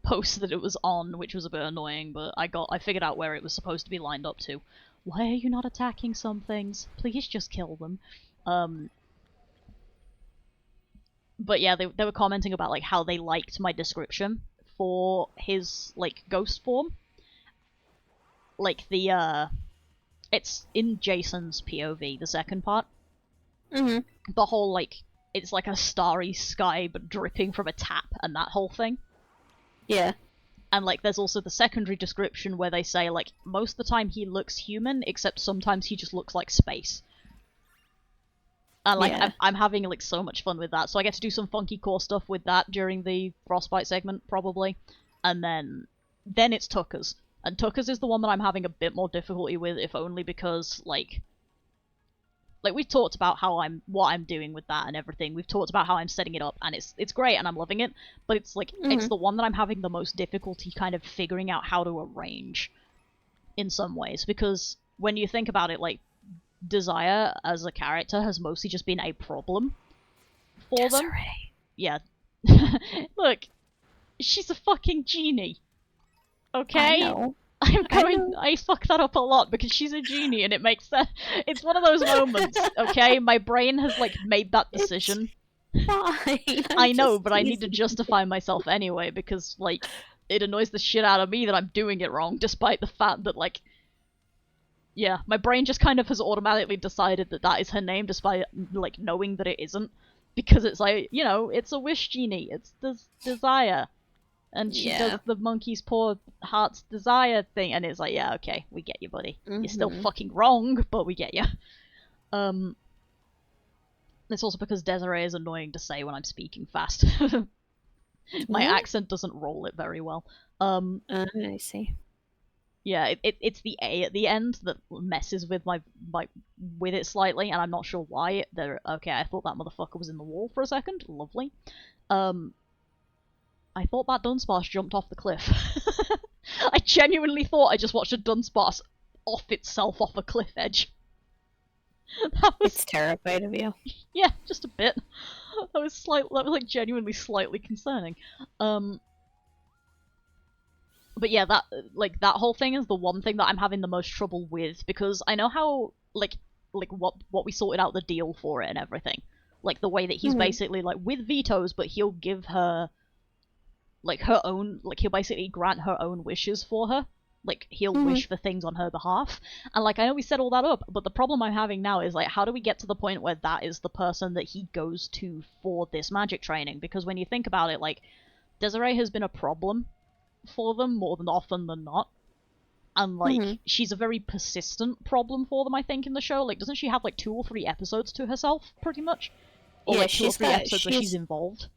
post that it was on, which was a bit annoying, but I figured out where it was supposed to be lined up to. Why are you not attacking some things? Please just kill them. But yeah, they were commenting about, like, how they liked my description for his, like, ghost form. Like, it's in Jason's POV, the second part. The whole, like, it's like a starry sky but dripping from a tap and that whole thing. Yeah. And, like, there's also the secondary description where they say, like, most of the time he looks human, except sometimes he just looks like space. And, like, I'm having, like, so much fun with that. So I get to do some funky core stuff with that during the Frostbite segment, probably. And then it's Tucker's. And Tucker's is the one that I'm having a bit more difficulty with, if only because, like, we've talked about what I'm doing with that and everything. We've talked about how I'm setting it up, and it's great, and I'm loving it. But it's like it's the one that I'm having the most difficulty kind of figuring out how to arrange, in some ways, because when you think about it, like, Desire as a character has mostly just been a problem for them. Yeah. Look, she's a fucking genie. Okay? I know. I fuck that up a lot because she's a genie and it makes sense. It's one of those moments, okay? My brain has, like, made that decision. Fine. I know, but I need to justify myself anyway because, like, it annoys the shit out of me that I'm doing it wrong, despite the fact that, like, yeah, my brain just kind of has automatically decided that that is her name, despite, like, knowing that it isn't. Because it's like, you know, it's a wish genie. It's Desire. And she does the monkey's paw heart's desire thing. And it's like, yeah, okay, we get you, buddy. You're still fucking wrong, but we get you. It's also because Desiree is annoying to say when I'm speaking fast. My accent doesn't roll it very well. I see. Yeah, it's the A at the end that messes with with it slightly, and I'm not sure why. Okay, I thought that motherfucker was in the wall for a second. Lovely. I thought that Dudunsparce jumped off the cliff. I genuinely thought I just watched a Dudunsparce off itself off a cliff edge. It's terrified of you. Yeah, just a bit. That was like genuinely slightly concerning. But yeah, that whole thing is the one thing that I'm having the most trouble with, because I know how, like what we sorted out the deal for it and everything. Like, the way that he's basically, like, with vetoes, but he'll give her, like, her own, like, he'll basically grant her own wishes for her, like, he'll wish for things on her behalf. And, like, I know we set all that up, but the problem I'm having now is, like, how do we get to the point where that is the person that he goes to for this magic training? Because when you think about it, like, Desiree has been a problem for them more than often than not. And, like, she's a very persistent problem for them, I think, in the show. Like, doesn't she have, like, 2 or 3 episodes to herself, pretty much? Or, like, 2 or 3 episodes where she's involved?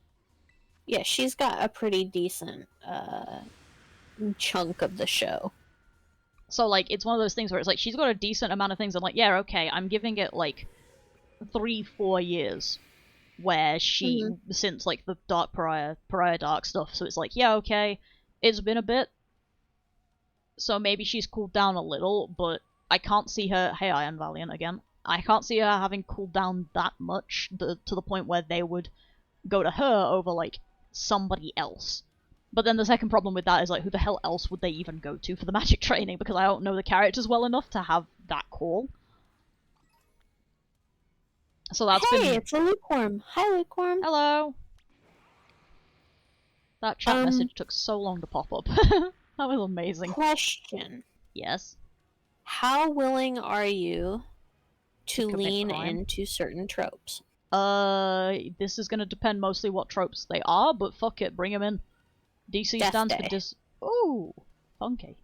Yeah, she's got a pretty decent, chunk of the show. So, like, it's one of those things where it's like, she's got a decent amount of things. I'm like, yeah, okay, I'm giving it, like, 3-4 years where she, since, like, the Dark Pariah Dark stuff, so it's like, yeah, okay, it's been a bit, so maybe she's cooled down a little, but I can't see her, hey, Iron Valiant again, I can't see her having cooled down that much, to the point where they would go to her over, like, somebody else. But then the second problem with that is, like, who the hell else would they even go to for the magic training? Because I don't know the characters well enough to have that call. So that's been... Hey, it's a lukewarm. Hi, lukewarm. Hello. That chat message took so long to pop up. That was amazing. Question. Yes? How willing are you to lean into certain tropes? This is gonna depend mostly what tropes they are, but fuck it, bring them in. DC stands for Ooh, funky.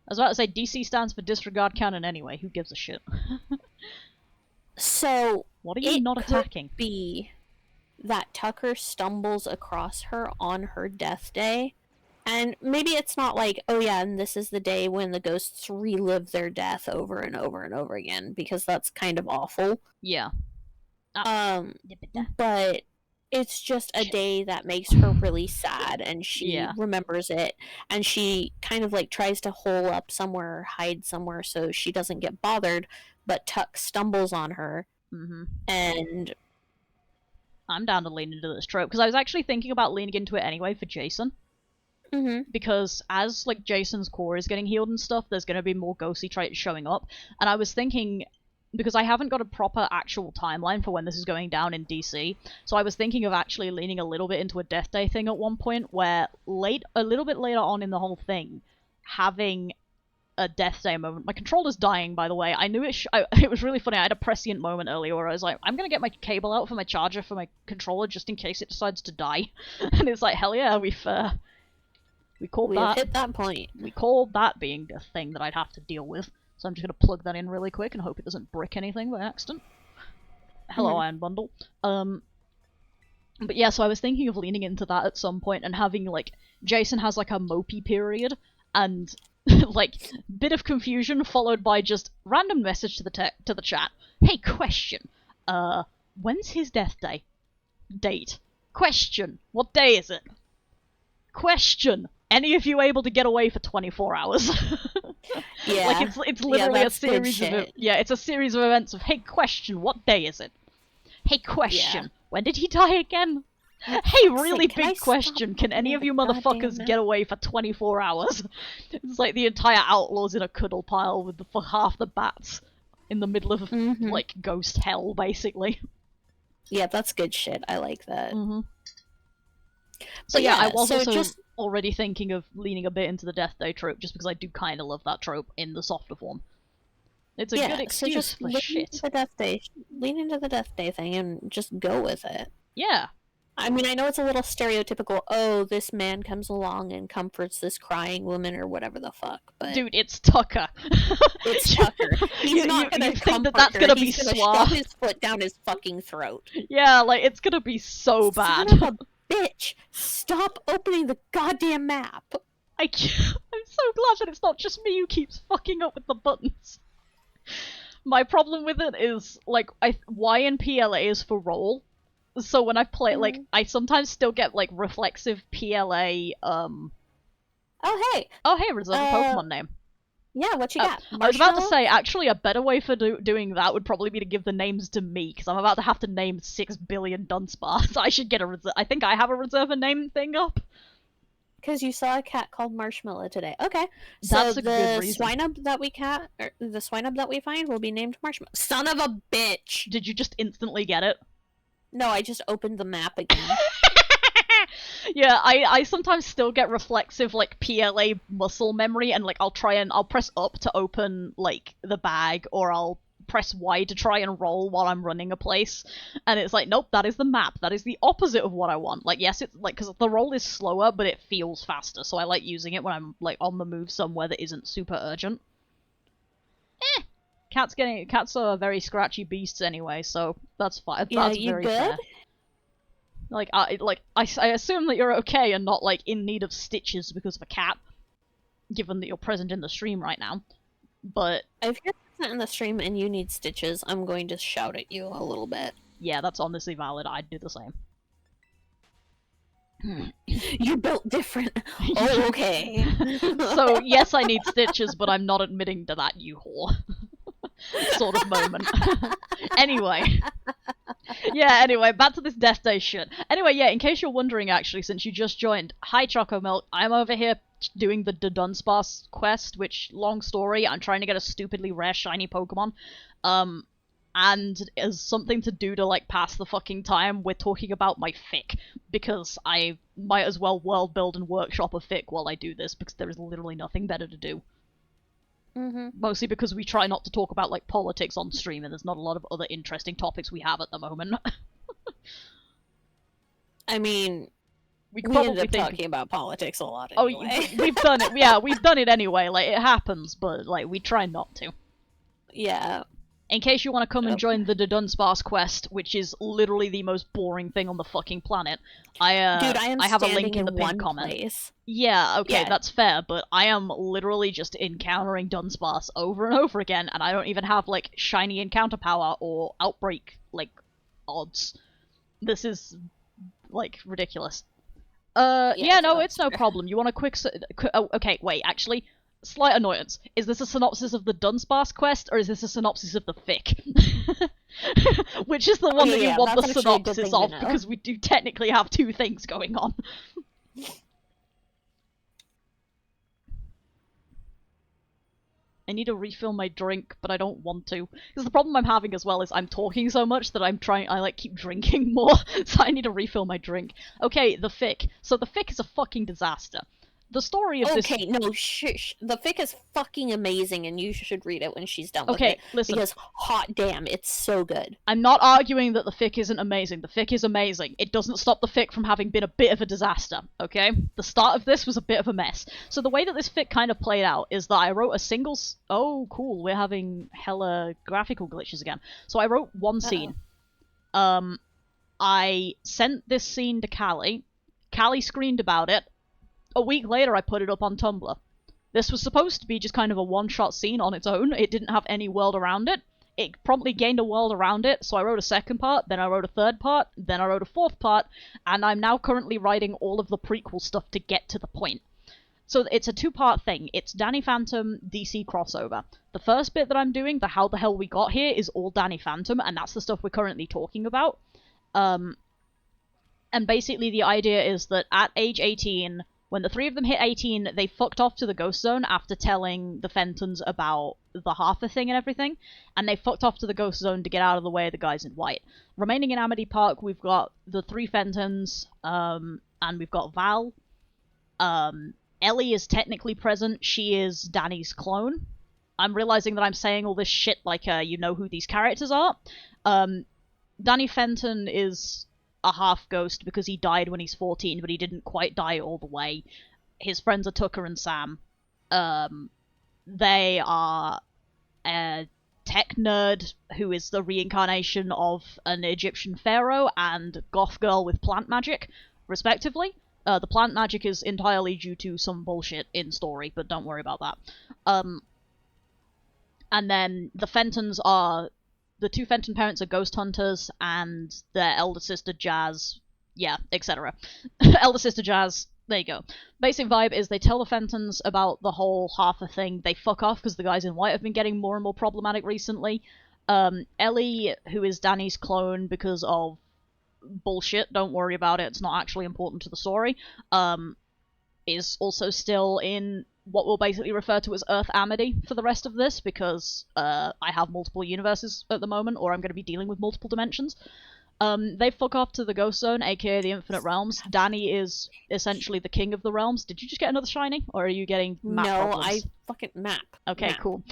I was about to say DC stands for disregard canon anyway. Who gives a shit? So what are you not attacking? Could be that Tucker stumbles across her on her death day, and maybe it's not like, oh yeah, and this is the day when the ghosts relive their death over and over and over again, because that's kind of awful. Yeah. But it's just a day that makes her really sad, and she remembers it, and she kind of like tries to hole up somewhere, hide somewhere so she doesn't get bothered, but Tuck stumbles on her, and... I'm down to lean into this trope, because I was actually thinking about leaning into it anyway for Jason. Because as, like, Jason's core is getting healed and stuff, there's going to be more ghostly traits showing up, and I was thinking... because I haven't got a proper actual timeline for when this is going down in DC, so I was thinking of actually leaning a little bit into a Death Day thing at one point, where a little bit later on in the whole thing, having a Death Day moment. My controller's dying, by the way. I knew it it was really funny. I had a prescient moment earlier where I was like, I'm gonna get my cable out for my charger for my controller just in case it decides to die. And it's like, hell yeah, we called that. Hit that point. We called that being a thing that I'd have to deal with. So I'm just going to plug that in really quick and hope it doesn't brick anything by accident. Hello, Iron Bundle. But yeah, so I was thinking of leaning into that at some point and having, like, Jason has, like, a mopey period, and, like, bit of confusion followed by just random message to the chat. Hey, question. When's his death day? Date. Question. What day is it? Question. Any of you able to get away for 24 hours? Yeah. Like, it's literally a series of... Yeah, it's a series of events of, hey, question, what day is it? Hey, question, when did he die again? Hey, really big question, can any of you motherfuckers get away for 24 hours? It's like the entire Outlaws in a cuddle pile with half the bats in the middle of, like, ghost hell, basically. Yeah, that's good shit. I like that. So yeah, I was also already thinking of leaning a bit into the Death Day trope, just because I do kind of love that trope in the softer form. It's a good excuse for shit. Lean into the Death Day thing and just go with it. Yeah. I mean, I know it's a little stereotypical, oh, this man comes along and comforts this crying woman or whatever the fuck, but... Dude, it's Tucker. It's Tucker. He's not gonna comfort that's gonna be suave. He's gonna shove his foot down his fucking throat. Yeah, like, it's gonna be so bad. Son of a bitch! Stop opening the goddamn map! I'm so glad that it's not just me who keeps fucking up with the buttons. My problem with it is, like, Y and PLA is for roll. So when I play, like, I sometimes still get, like, reflexive PLA, Oh, hey! Oh, hey, reserve a Pokemon name. Yeah, what you got? I was about to say, actually, a better way for doing that would probably be to give the names to me, because I'm about to have to name 6 billion Dunsparce. I should get a I think I have a reserve a name thing up. Because you saw a cat called Marshmallow today. Okay. That's so a good reason. The Swinub that we find will be named Marshmallow. Son of a bitch! Did you just instantly get it? No, I just opened the map again. Yeah, I sometimes still get reflexive, like, PLA muscle memory, and, like, I'll press up to open, like, the bag, or I'll press Y to try and roll while I'm running a place, and it's like, nope, that is the map. That is the opposite of what I want. Like, yes, it's, like, because the roll is slower, but it feels faster, so I like using it when I'm, like, on the move somewhere that isn't super urgent. Cats are very scratchy beasts anyway, so that's fine. Yeah, that's you very good? fair. I assume that you're okay and not, like, in need of stitches because of a cat, given that you're present in the stream right now. But if you're present in the stream and you need stitches, I'm going to shout at you a little bit. Yeah, that's honestly valid. I'd do the same. You're built different. Oh, okay. So, yes, I need stitches, but I'm not admitting to that, you whore. Sort of moment. Anyway. Yeah, anyway, back to this Death Day shit. Anyway, yeah, in case you're wondering, actually, since you just joined, hi, Choco Milk. I'm over here doing the Dudunsparce quest, which, long story, I'm trying to get a stupidly rare shiny Pokemon. And as something to do to, like, pass the fucking time, we're talking about my fic, because I might as well world build and workshop a fic while I do this, because there is literally nothing better to do. Mostly because we try not to talk about, like, politics on stream, and there's not a lot of other interesting topics we have at the moment. I mean, we ended up talking about politics a lot Oh, anyway. we've done it. Yeah, we've done it anyway. Like, it happens, but, like, we try not to. Yeah. In case you want to come and join the Dudunsparce quest, which is literally the most boring thing on the fucking planet, Dude, I have a link in the pinned comment. Place. Yeah, okay, that's fair, but I am literally just encountering Dunsparce over and over again, and I don't even have, like, shiny encounter power or outbreak, like, odds. This is, like, ridiculous. Yeah, no, it's no problem. You want a quick... Oh, okay, wait, actually... Slight annoyance. Is this a synopsis of the Dunsparce quest, or is this a synopsis of the fic? Which is the one that you want the synopsis of, because we do technically have two things going on. I need to refill my drink, but I don't want to. Because the problem I'm having as well is I'm talking so much that I, like, keep drinking more, so I need to refill my drink. Okay, the fic. So the fic is a fucking disaster. The story of this... Okay, no, shush. The fic is fucking amazing, and you should read it when she's done with it. Okay, listen. Because, hot damn, it's so good. I'm not arguing that the fic isn't amazing. The fic is amazing. It doesn't stop the fic from having been a bit of a disaster, okay? The start of this was a bit of a mess. So the way that this fic kind of played out is that I wrote a single... Oh, cool, we're having hella graphical glitches again. So I wrote one scene. I sent this scene to Callie. Callie screened about it. A week later, I put it up on Tumblr. This was supposed to be just kind of a one-shot scene on its own. It didn't have any world around it. It promptly gained a world around it, so I wrote a second part, then I wrote a third part, then I wrote a fourth part, and I'm now currently writing all of the prequel stuff to get to the point. So it's a two-part thing. It's Danny Phantom DC crossover. The first bit that I'm doing, the how the hell we got here, is all Danny Phantom, and that's the stuff we're currently talking about. And basically the idea is that at age 18... When the three of them hit 18, they fucked off to the Ghost Zone after telling the Fentons about the Hartha thing and everything, and they fucked off to the Ghost Zone to get out of the way of the guys in white. Remaining in Amity Park, we've got the three Fentons, and we've got Val. Ellie is technically present. She is Danny's clone. I'm realizing that I'm saying all this shit like, you know who these characters are. Danny Fenton is... a half ghost because he died when he's 14, but he didn't quite die all the way. His friends are Tucker and Sam. They are a tech nerd who is the reincarnation of an Egyptian pharaoh and goth girl with plant magic, respectively. The plant magic is entirely due to some bullshit in story, but don't worry about that. And then the Fentons are... The two Fenton parents are ghost hunters, and their elder sister Jazz, yeah, etc. Elder sister Jazz, there you go. Basic vibe is they tell the Fentons about the whole Hartha thing. They fuck off because the guys in white have been getting more and more problematic recently. Ellie, who is Danny's clone because of bullshit, don't worry about it, it's not actually important to the story, is also still in... what we'll basically refer to as Earth Amity for the rest of this, because I have multiple universes at the moment, or I'm going to be dealing with multiple dimensions. They fuck off to the Ghost Zone, aka the Infinite Realms. Danny is essentially the king of the realms. Did you just get another shiny, or are you getting map problems? I fucking map. Okay, map. Cool.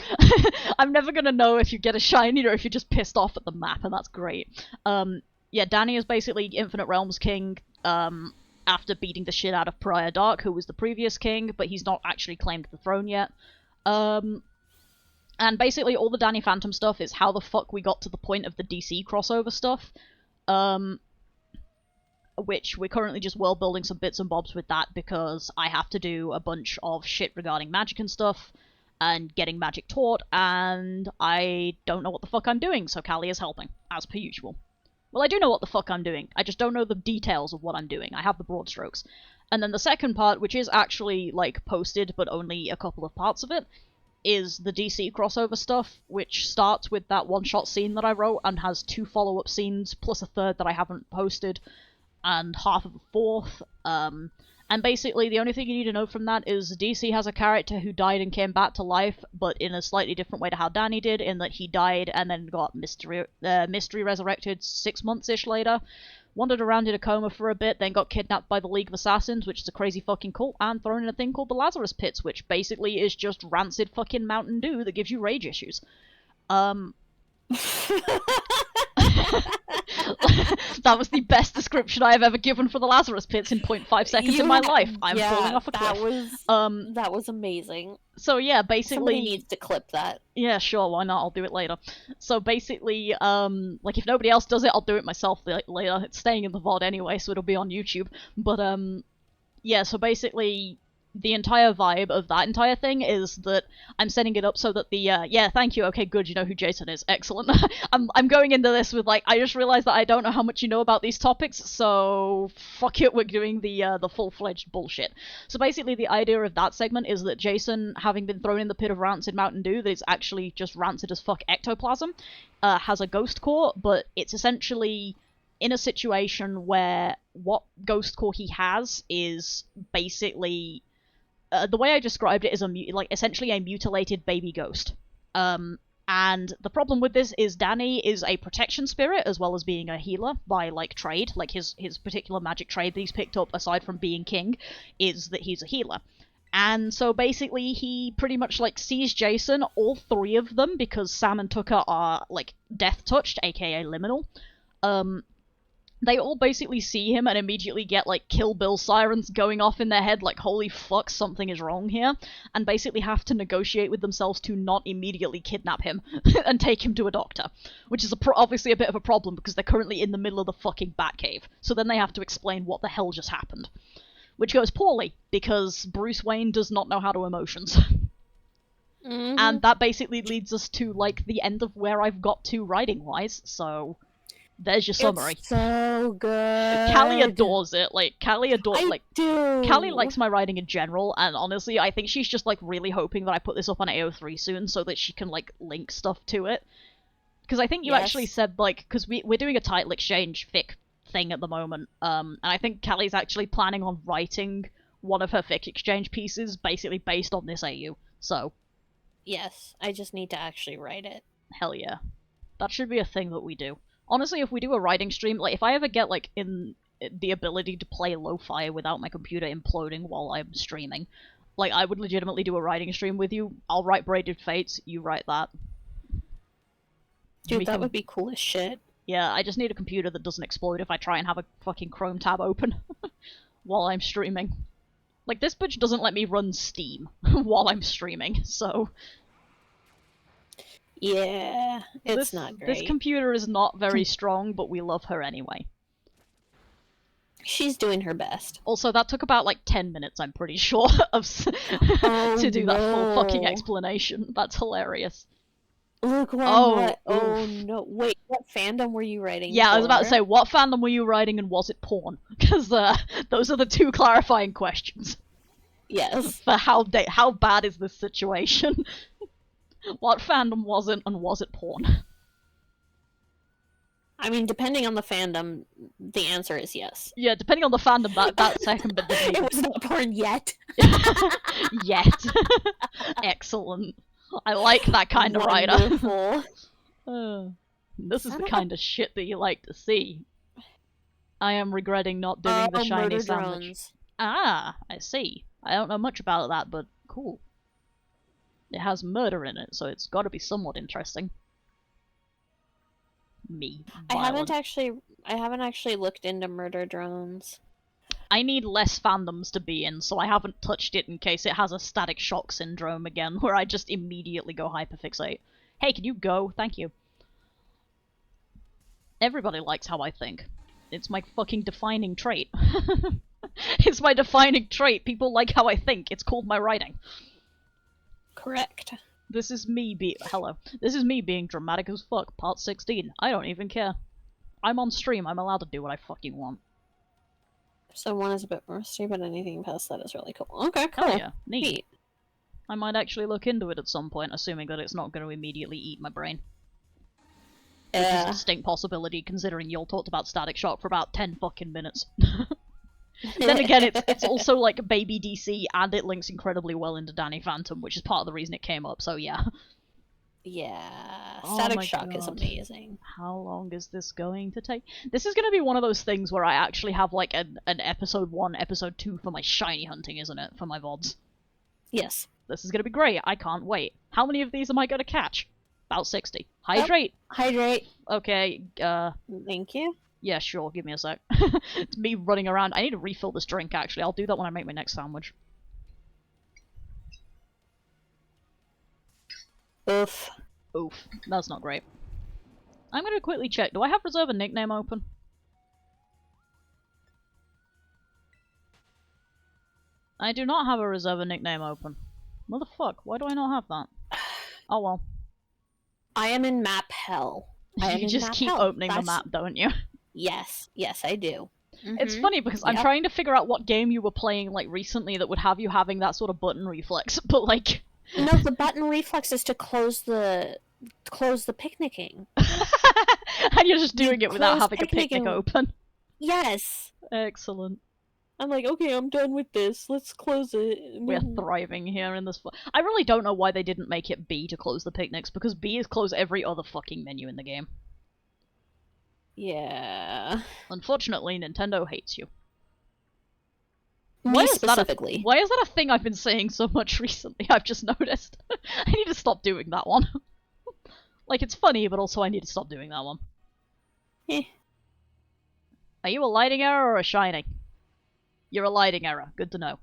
I'm never gonna know if you get a shiny or if you're just pissed off at the map, and that's great. Yeah, Danny is basically Infinite Realms king, after beating the shit out of Pariah Dark, who was the previous king, but he's not actually claimed the throne yet. And basically all the Danny Phantom stuff is how the fuck we got to the point of the DC crossover stuff. Which we're currently just world building some bits and bobs with that because I have to do a bunch of shit regarding magic and stuff and getting magic taught, and I don't know what the fuck I'm doing, so Callie is helping, as per usual. Well, I do know what the fuck I'm doing, I just don't know the details of what I'm doing. I have the broad strokes. And then the second part, which is actually, like, posted, but only a couple of parts of it, is the DC crossover stuff, which starts with that one-shot scene that I wrote and has 2 follow-up scenes, plus a third that I haven't posted, and half of a fourth. And basically the only thing you need to know from that is DC has a character who died and came back to life, but in a slightly different way to how Danny did, in that he died and then got mystery resurrected 6 months-ish later, wandered around in a coma for a bit, then got kidnapped by the League of Assassins, which is a crazy fucking cult, and thrown in a thing called the Lazarus Pits, which basically is just rancid fucking Mountain Dew that gives you rage issues. That was the best description I have ever given for the Lazarus Pits in 0.5 seconds in my life. I'm falling off a cliff. That was amazing. So yeah, basically... Somebody needs to clip that. Yeah, sure, why not? I'll do it later. So basically, like, if nobody else does it, I'll do it myself later. It's staying in the VoD anyway, so it'll be on YouTube. But, yeah, so basically... the entire vibe of that entire thing is that I'm setting it up so that the, yeah, thank you, okay, good, you know who Jason is, excellent. I'm going into this with, like, I just realized that I don't know how much you know about these topics, so fuck it, we're doing the full-fledged bullshit. So basically the idea of that segment is that Jason, having been thrown in the pit of rancid Mountain Dew, that is actually just rancid as fuck ectoplasm, has a ghost core, but it's essentially in a situation where what ghost core he has is basically... the way I described it is essentially a mutilated baby ghost. And the problem with this is Danny is a protection spirit as well as being a healer by, like, trade. Like, his particular magic trade that he's picked up, aside from being king, is that he's a healer. And so basically he pretty much, like, sees Jason, all 3 of them, because Sam and Tucker are, like, death-touched, aka liminal. They all basically see him and immediately get, like, Kill Bill sirens going off in their head, like, holy fuck, something is wrong here, and basically have to negotiate with themselves to not immediately kidnap him and take him to a doctor, which is obviously a bit of a problem because they're currently in the middle of the fucking Batcave, so then they have to explain what the hell just happened. Which goes poorly, because Bruce Wayne does not know how to emotions. Mm-hmm. And that basically leads us to, like, the end of where I've got to writing-wise, so... there's your summary. It's so good. Callie adores it. Like, Callie do. Callie likes my writing in general, and honestly, I think she's just, like, really hoping that I put this up on AO3 soon so that she can, like, link stuff to it. Because I think you actually said, like, because we're doing a title exchange fic thing at the moment, and I think Callie's actually planning on writing one of her fic exchange pieces basically based on this AU, so... yes, I just need to actually write it. Hell yeah. That should be a thing that we do. Honestly, if we do a writing stream, like, if I ever get, like, in the ability to play lo-fi without my computer imploding while I'm streaming, like, I would legitimately do a writing stream with you. I'll write Braided Fates, you write that. Dude, that would be cool as shit. Yeah, I just need a computer that doesn't explode if I try and have a fucking Chrome tab open while I'm streaming. Like, this bitch doesn't let me run Steam while I'm streaming, so... yeah, it's not great. This computer is not very strong, but we love her anyway. She's doing her best. Also, that took about, like, 10 minutes, I'm pretty sure, of to do that full fucking explanation. That's hilarious. Look what oh no. Wait, what fandom were you writing Yeah, for? I was about to say, what fandom were you writing and was it porn? Because those are the 2 clarifying questions. Yes. For how bad is this situation? What fandom was it, and was it porn? I mean, depending on the fandom, the answer is yes. Yeah, depending on the fandom, that second bit doesn't even... It was not porn yet. Yet. Excellent. I like that kind of writer. Wonderful. This is the kind of shit that you like to see. I am regretting not doing the shiny sandwich. Drones. Ah, I see. I don't know much about that, but cool. It has murder in it, so it's got to be somewhat interesting. Me. Violent. I haven't actually looked into murder drones. I need less fandoms to be in, so I haven't touched it in case it has a static shock syndrome again, where I just immediately go hyperfixate. Hey, can you go? Thank you. Everybody likes how I think. It's my fucking defining trait. It's my defining trait. People like how I think. It's called my writing. Correct. This is me Hello. This is me being dramatic as fuck, part 16. I don't even care. I'm on stream, I'm allowed to do what I fucking want. So 1 is a bit rusty, but anything past that is really cool. Okay, cool. Hell yeah, neat. I might actually look into it at some point, assuming that it's not going to immediately eat my brain. Which is a distinct possibility, considering y'all talked about Static Shock for about 10 fucking minutes. Then again, it's also like baby DC, and it links incredibly well into Danny Phantom, which is part of the reason it came up, so yeah. Yeah, Static Shock is amazing. How long is this going to take? This is going to be one of those things where I actually have like an episode 1, episode 2 for my shiny hunting, isn't it? For my VoDs. Yes. This is going to be great. I can't wait. How many of these am I going to catch? About 60. Hydrate! Hydrate. Okay, Thank you. Yeah, sure, give me a sec. It's me running around. I need to refill this drink, actually. I'll do that when I make my next sandwich. Oof. Oof. That's not great. I'm gonna quickly check. Do I have reserve a nickname open? I do not have a reserve a nickname open. Motherfuck, why do I not have that? Oh well. I am in map hell. You just keep opening the map, don't you? Yes, I do. It's funny because I'm trying to figure out what game you were playing like recently that would have you having that sort of button reflex, but like... No, the button reflex is to close the picnicking. And you're just doing it without having a picnic open. Yes. Excellent. I'm like, okay, I'm done with this. Let's close it. We're thriving here in this... I really don't know why they didn't make it B to close the picnics, because B is close every other fucking menu in the game. Yeah. Unfortunately, Nintendo hates you. Me specifically. Why is that a thing I've been saying so much recently? I've just noticed. I need to stop doing that one. Like, it's funny, but also I need to stop doing that one. Are you a lighting error or a shining? You're a lighting error. Good to know.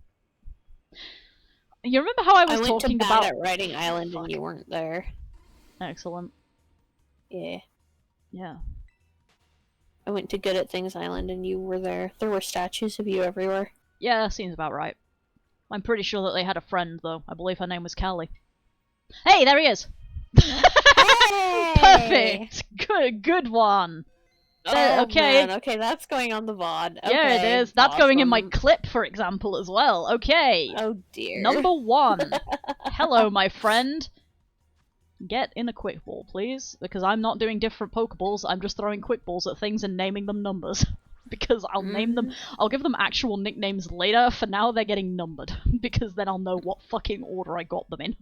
You remember how I was talking about... at Writing Island and you weren't there. Excellent. Yeah. Yeah. I went to Good at Things Island and you were there. There were statues of you everywhere. Yeah, seems about right. I'm pretty sure that they had a friend, though. I believe her name was Callie. Hey, there he is! Hey! Perfect! Good one! Oh, okay. Man. Okay, that's going on the VoD. Okay, yeah, it is. That's going in my clip, for example, as well. Okay. Oh, dear. Number 1. Hello, my friend. Get in a quick ball, please, because I'm not doing different Pokeballs, I'm just throwing quick balls at things and naming them numbers. Because I'll name them, I'll give them actual nicknames later, for now they're getting numbered, because then I'll know what fucking order I got them in.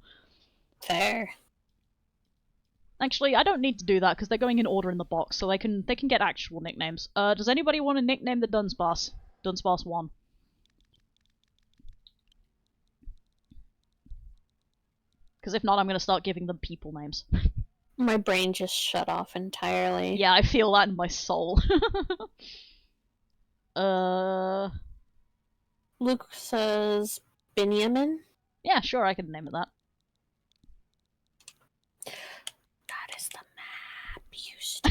Fair. Actually, I don't need to do that, because they're going in order in the box, so they can get actual nicknames. Does anybody want to nickname the Dudunsparce? Dudunsparce 1. Because if not, I'm going to start giving them people names. My brain just shut off entirely. Yeah, I feel that in my soul. Luke says Benjamin? Yeah, sure, I can name it that. That is the map used.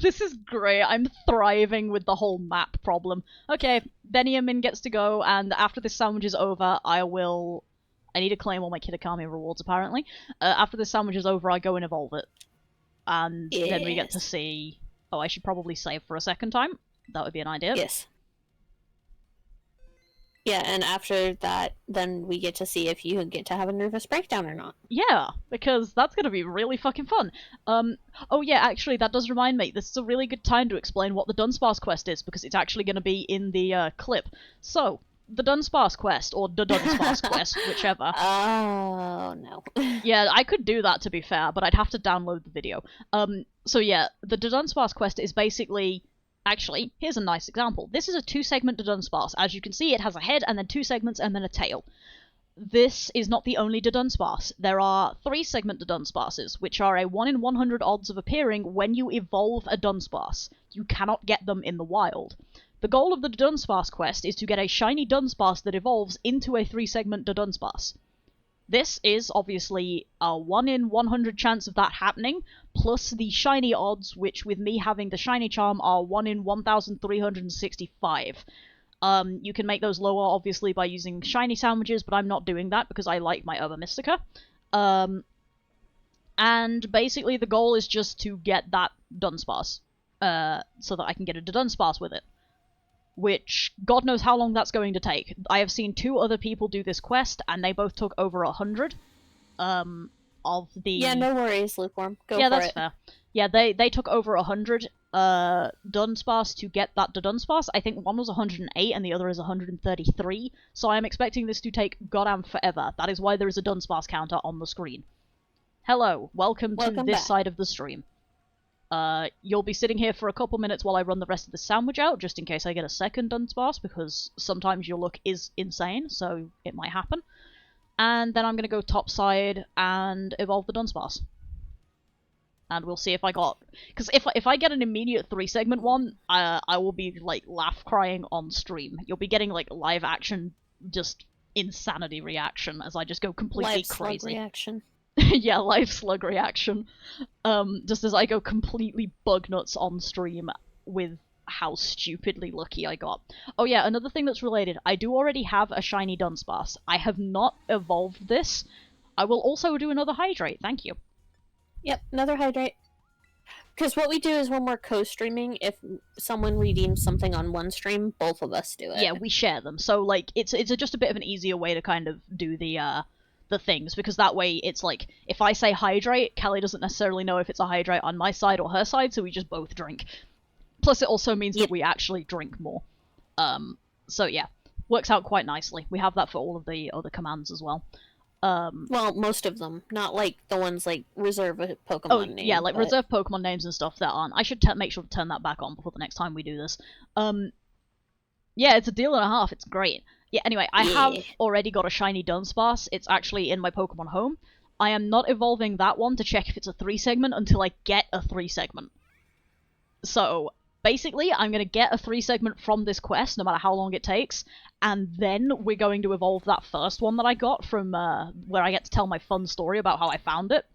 This is great. I'm thriving with the whole map problem. Okay, Benjamin gets to go, and after this sandwich is over, I need to claim all my Kitakami rewards, apparently. After this sandwich is over, I go and evolve it. And then we get to see... Oh, I should probably save for a second time. That would be an idea. Yes. Yeah, and after that, then we get to see if you get to have a nervous breakdown or not. Yeah, because that's going to be really fucking fun. Oh yeah, actually, that does remind me. This is a really good time to explain what the Dudunsparce quest is, because it's actually going to be in the clip. So, the Dudunsparce quest, or Dudunsparce quest, whichever. Oh, no. Yeah, I could do that, to be fair, but I'd have to download the video. So yeah, the Dudunsparce quest is basically Actually, here's a nice example. This is a 2-segment Dudunsparce. As you can see, it has a head and then 2 segments and then a tail. This is not the only Dudunsparce. There are 3-segment Dudunsparces, which are a 1 in 100 odds of appearing when you evolve a Dunsparce. You cannot get them in the wild. The goal of the Dudunsparce quest is to get a shiny Dunsparce that evolves into a 3-segment Dudunsparce. This is obviously a 1 in 100 chance of that happening, plus the shiny odds, which with me having the shiny charm are 1 in 1,365. You can make those lower, obviously, by using shiny sandwiches, but I'm not doing that because I like my Urba Mystica. And basically the goal is just to get that Dunsparce, so that I can get a Dudunsparce with it. Which, God knows how long that's going to take. I have seen 2 other people do this quest, and they both took over 100, of the... Yeah, no worries, Lukewarm. Go for it. Yeah, that's fair. Yeah, they took over 100, Dunsparce to get that Dudunsparce. I think one was 108 and the other is 133, so I am expecting this to take goddamn forever. That is why there is a Dunsparce counter on the screen. Hello, welcome to this back. side of the stream. You'll be sitting here for a couple minutes while I run the rest of the sandwich out, just in case I get a second Dunsparce, because sometimes your luck is insane, so it might happen. And then I'm going to go topside and evolve the Dunsparce. And we'll see if I got... Because if I get an immediate 3-segment one, I will be, like, laugh-crying on stream. You'll be getting, like, live action, just insanity reaction as I just go completely live crazy. Slug reaction. Yeah, live slug reaction. Just as I go completely bug nuts on stream with how stupidly lucky I got. Oh yeah, another thing that's related. I do already have a shiny Dunsparce. I have not evolved this. I will also do another Hydrate, thank you. Yep, another Hydrate. Because what we do is when we're co-streaming, if someone redeems something on one stream, both of us do it. Yeah, we share them. So, like, it's just a bit of an easier way to kind of do the things, because that way it's like, if I say Hydrate, Callie doesn't necessarily know if it's a Hydrate on my side or her side, so we just both drink. Plus it also means that we actually drink more. So yeah, works out quite nicely. We have that for all of the other commands as well. Well, most of them. Not like the ones like reserve a Pokemon name. Yeah, like reserve Pokemon names and stuff that aren't. I should make sure to turn that back on before the next time we do this. Yeah, it's a deal and a half. It's great. Yeah, anyway, I have already got a shiny Dunsparce. It's actually in my Pokemon Home. I am not evolving that one to check if it's a 3-segment until I get a 3-segment. So, basically, I'm going to get a 3-segment from this quest, no matter how long it takes, and then we're going to evolve that first one that I got from where I get to tell my fun story about how I found it.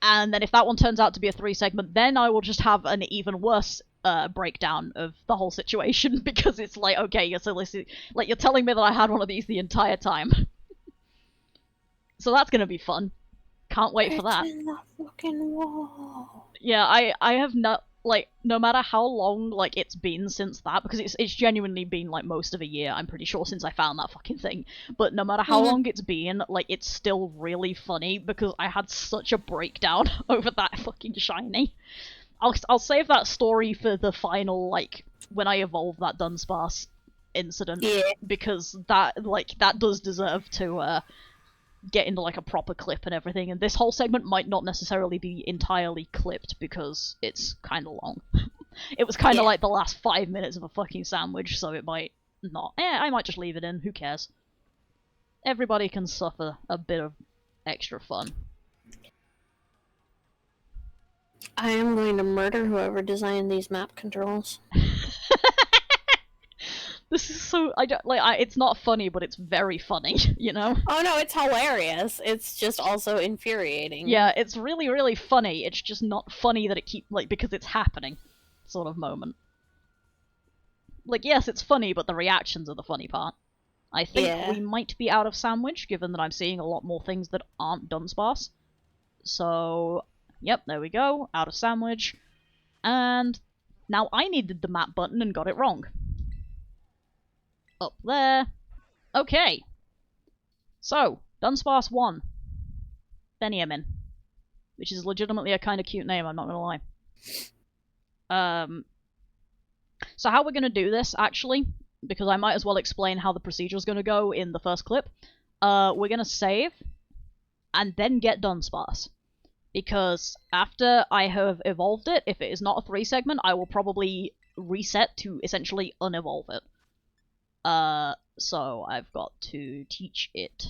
And then if that one turns out to be a 3-segment, then I will just have an even worse breakdown of the whole situation, because it's like, okay, so listen, like, you're telling me that I had one of these the entire time. So that's gonna be fun. Can't wait for that. It's in the fucking wall. Yeah, I have not, like, no matter how long, like, it's been since that, because it's genuinely been, like, most of a year, I'm pretty sure, since I found that fucking thing. But no matter how long it's been, like, it's still really funny, because I had such a breakdown over that fucking shiny. I'll save that story for the final, like, when I evolve that Dunsparce incident, because that does deserve to, get into, like, a proper clip and everything, and this whole segment might not necessarily be entirely clipped, because it's kinda long. It was kinda like the last 5 minutes of a fucking sandwich, so it might not. I might just leave it in, who cares? Everybody can suffer a bit of extra fun. I am going to murder whoever designed these map controls. This is so... it's not funny, but it's very funny, you know? Oh no, it's hilarious. It's just also infuriating. Yeah, it's really, really funny. It's just not funny that it because it's happening, sort of moment. Like, yes, it's funny, but the reactions are the funny part. I think we might be out of sandwich, given that I'm seeing a lot more things that aren't Dunsparce. So... Yep, there we go. Out of sandwich. And now I needed the map button and got it wrong. Up there. Okay. So, Dunsparce 1. Benjamin. Which is legitimately a kind of cute name, I'm not gonna lie. So how we're gonna do this, actually, because I might as well explain how the procedure's gonna go in the first clip. We're gonna save, and then get Dunsparce. Because after I have evolved it, if it is not a 3-segment, I will probably reset to essentially unevolve it. So I've got to teach it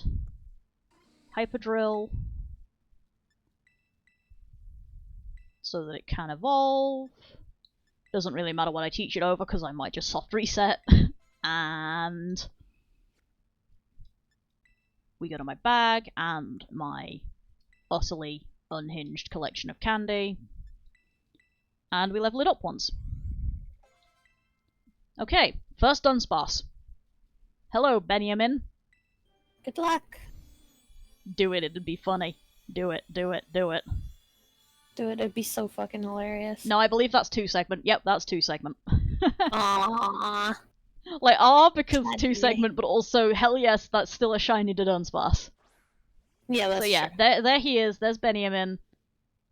Hyperdrill so that it can evolve. Doesn't really matter what I teach it over because I might just soft reset. And we go to my bag and my utterly unhinged collection of candy. And we level it up once. Okay, first Dudunsparce. Hello, Benjamin. Good luck. Do it, it'd be funny. Do it, do it, do it. Do it, it'd be so fucking hilarious. No, I believe that's 2 segment. Yep, that's 2 segment. Aww. Like, because 2 segment, but also, hell yes, that's still a shiny Dudunsparce. Yeah, that's so yeah, true. There he is, there's Benjamin.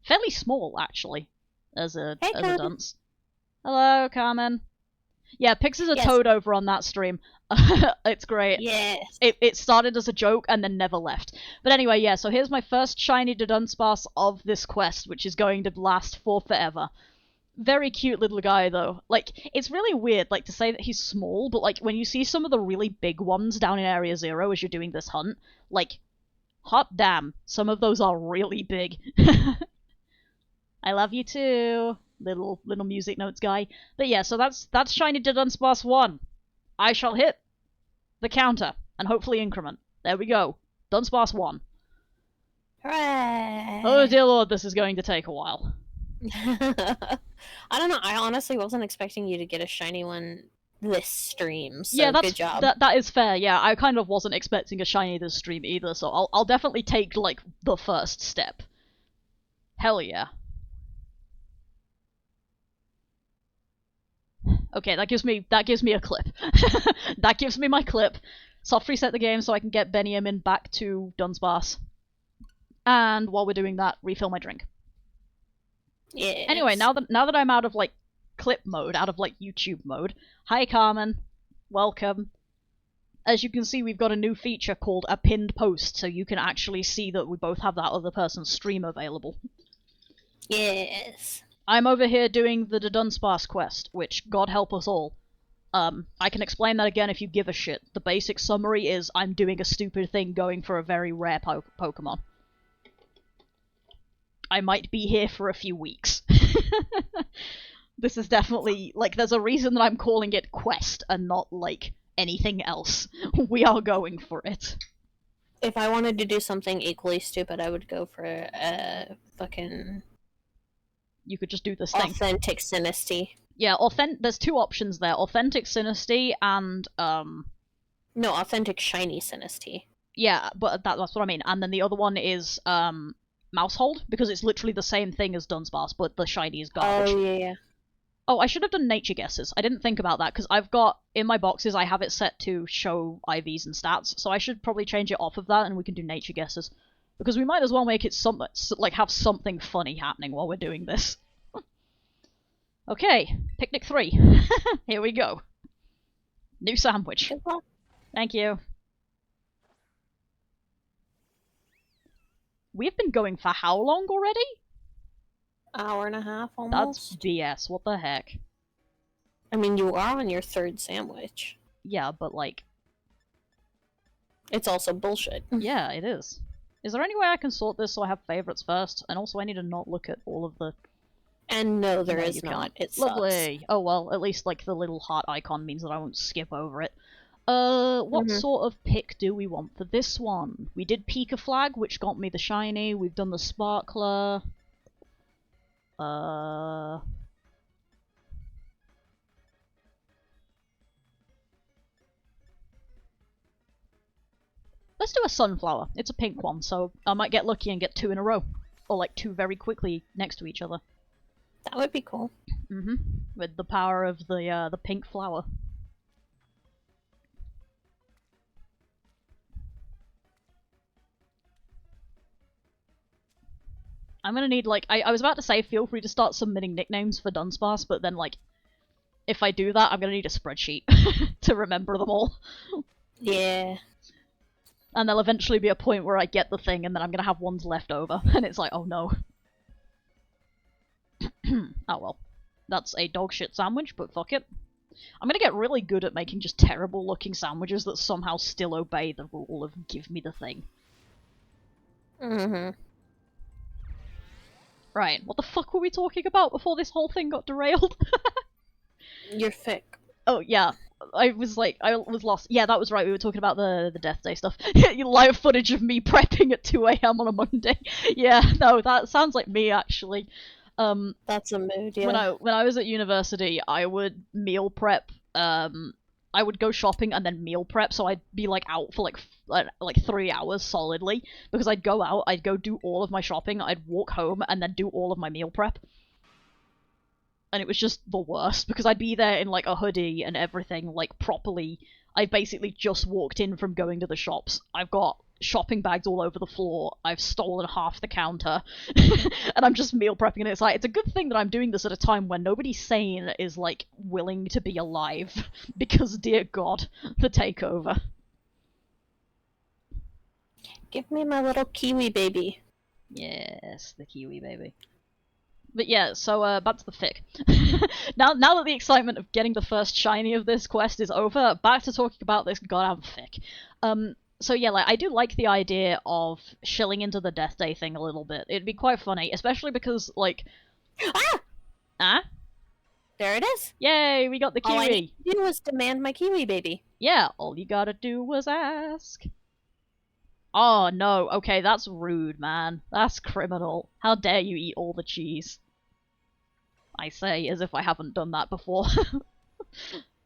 Fairly small, actually, as a dunce. Hello, Carmen. Yeah, Pix is a toad over on that stream. It's great. Yes. It started as a joke and then never left. But anyway, yeah, so here's my first shiny Dudunsparce of this quest, which is going to last for forever. Very cute little guy, though. Like, it's really weird, like, to say that he's small, but, like, when you see some of the really big ones down in Area 0 as you're doing this hunt, like, hot damn, some of those are really big. I love you too, little music notes guy. But yeah, so that's shiny Dudunsparce 1. I shall hit the counter and hopefully increment. There we go. Dudunsparce 1. Hooray! Oh dear lord, this is going to take a while. I don't know, I honestly wasn't expecting you to get a shiny one this stream, so yeah, good job. That is fair, yeah. I kind of wasn't expecting a shiny this stream either, so I'll definitely take, like, the first step. Hell yeah. Okay, that gives me a clip. That gives me my clip. Soft reset the game so I can get Benjamin back to Dudunsparce. And while we're doing that, refill my drink. Yeah. Anyway, now that I'm out of, like, clip mode, out of, like, YouTube mode. Hi, Carmen. Welcome. As you can see, we've got a new feature called a pinned post, so you can actually see that we both have that other person's stream available. Yes. I'm over here doing the Dudunsparce quest, which, God help us all. I can explain that again if you give a shit. The basic summary is I'm doing a stupid thing going for a very rare Pokemon. I might be here for a few weeks. This is definitely, like, there's a reason that I'm calling it quest and not, like, anything else. We are going for it. If I wanted to do something equally stupid, I would go for a fucking... You could just do this thing. Authentic Sinisty. Yeah, there's 2 options there. Authentic Sinisty and, No, Authentic Shiny Sinisty. Yeah, but that's what I mean. And then the other one is, Mousehold, because it's literally the same thing as Dudunsparce, but the shiny is garbage. Oh, yeah. Oh, I should have done nature guesses. I didn't think about that, because I've got, in my boxes, I have it set to show IVs and stats, so I should probably change it off of that, and we can do nature guesses. Because we might as well make it have something funny happening while we're doing this. Okay, Picnic 3. Here we go. New sandwich. Thank you. We've been going for how long already? Hour and a half, almost. That's BS, what the heck? I mean, you are on your 3rd sandwich. Yeah, but like... It's also bullshit. Yeah, it is. Is there any way I can sort this so I have favorites first? And also I need to not look at all of the... And no, there is not. It sucks. Lovely. Oh well, at least like the little heart icon means that I won't skip over it. What sort of pick do we want for this one? We did Pika Flag, which got me the shiny. We've done the Sparkler. Let's do a Sunflower. It's a pink one, so I might get lucky and get 2 in a row. Or like 2 very quickly next to each other. That would be cool. Mm-hmm. With the power of the pink flower. I'm gonna need, like, I was about to say feel free to start submitting nicknames for Dudunsparce, but then, like, if I do that, I'm gonna need a spreadsheet to remember them all. Yeah. And there'll eventually be a point where I get the thing, and then I'm gonna have ones left over, and it's like, oh no. Oh well. That's a dog shit sandwich, but fuck it. I'm gonna get really good at making just terrible looking sandwiches that somehow still obey the rule of give me the thing. Mm-hmm. Right, what the fuck were we talking about before this whole thing got derailed? You're fic. Oh, yeah. I was lost. Yeah, that was right. We were talking about the Death Day stuff. Live footage of me prepping at 2 a.m. on a Monday. Yeah, no, that sounds like me, actually. That's a mood, yeah. When I was at university, I would meal prep. I would go shopping and then meal prep, so I'd be like out for like 3 hours solidly, because I'd go out, I'd go do all of my shopping, I'd walk home, and then do all of my meal prep. And it was just the worst, because I'd be there in like a hoodie and everything, like properly. I basically just walked in from going to the shops. I've got shopping bags all over the floor. I've stolen half the counter. And I'm just meal prepping, and it's like, it's a good thing that I'm doing this at a time when nobody sane is like willing to be alive. Because dear God, the takeover. Give me my little kiwi baby. Yes, the kiwi baby. But yeah, so back to the fic. now that the excitement of getting the first shiny of this quest is over, back to talking about this goddamn fic. So yeah, like, I do like the idea of shilling into the Death Day thing a little bit. It'd be quite funny, especially because, like... Ah! Ah? There it is! Yay, we got the kiwi! All I need to do was demand my kiwi baby. Yeah, all you gotta do was ask. Oh no, okay, that's rude, man. That's criminal. How dare you eat all the cheese? I say, as if I haven't done that before.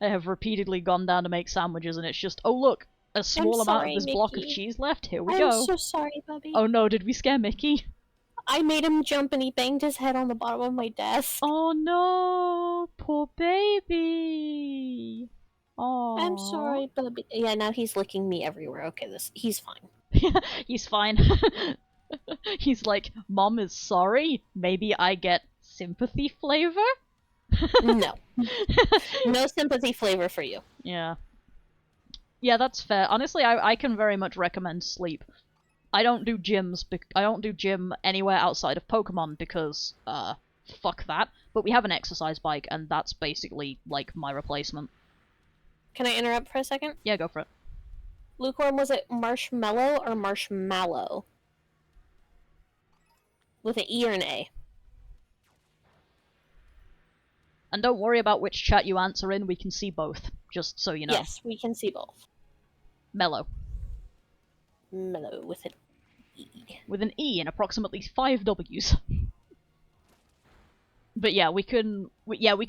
I have repeatedly gone down to make sandwiches, and it's just, oh look, a small amount of this Mickey. block of cheese left, here we go. I'm so sorry, Bubby. Oh no, did we scare Mickey? I made him jump and he banged his head on the bottom of my desk. Oh no, poor baby. Oh. I'm sorry, Bubby. Yeah, now he's licking me everywhere. Okay, he's fine. He's fine. He's like, Mom is sorry. Maybe I get sympathy flavor? No. No sympathy flavor for you. Yeah. Yeah, that's fair. Honestly, I can very much recommend sleep. I don't do gyms. I don't do gym anywhere outside of Pokemon because, fuck that. But we have an exercise bike, and that's basically, like, my replacement. Can I interrupt for a second? Yeah, go for it. Lukewarm, was it marshmallow or marshmallow? With an E or an A? And don't worry about which chat you answer in, we can see both, just so you know. Yes, we can see both. Mellow. Mellow with an E. With an E and approximately 5 W's. But yeah, we can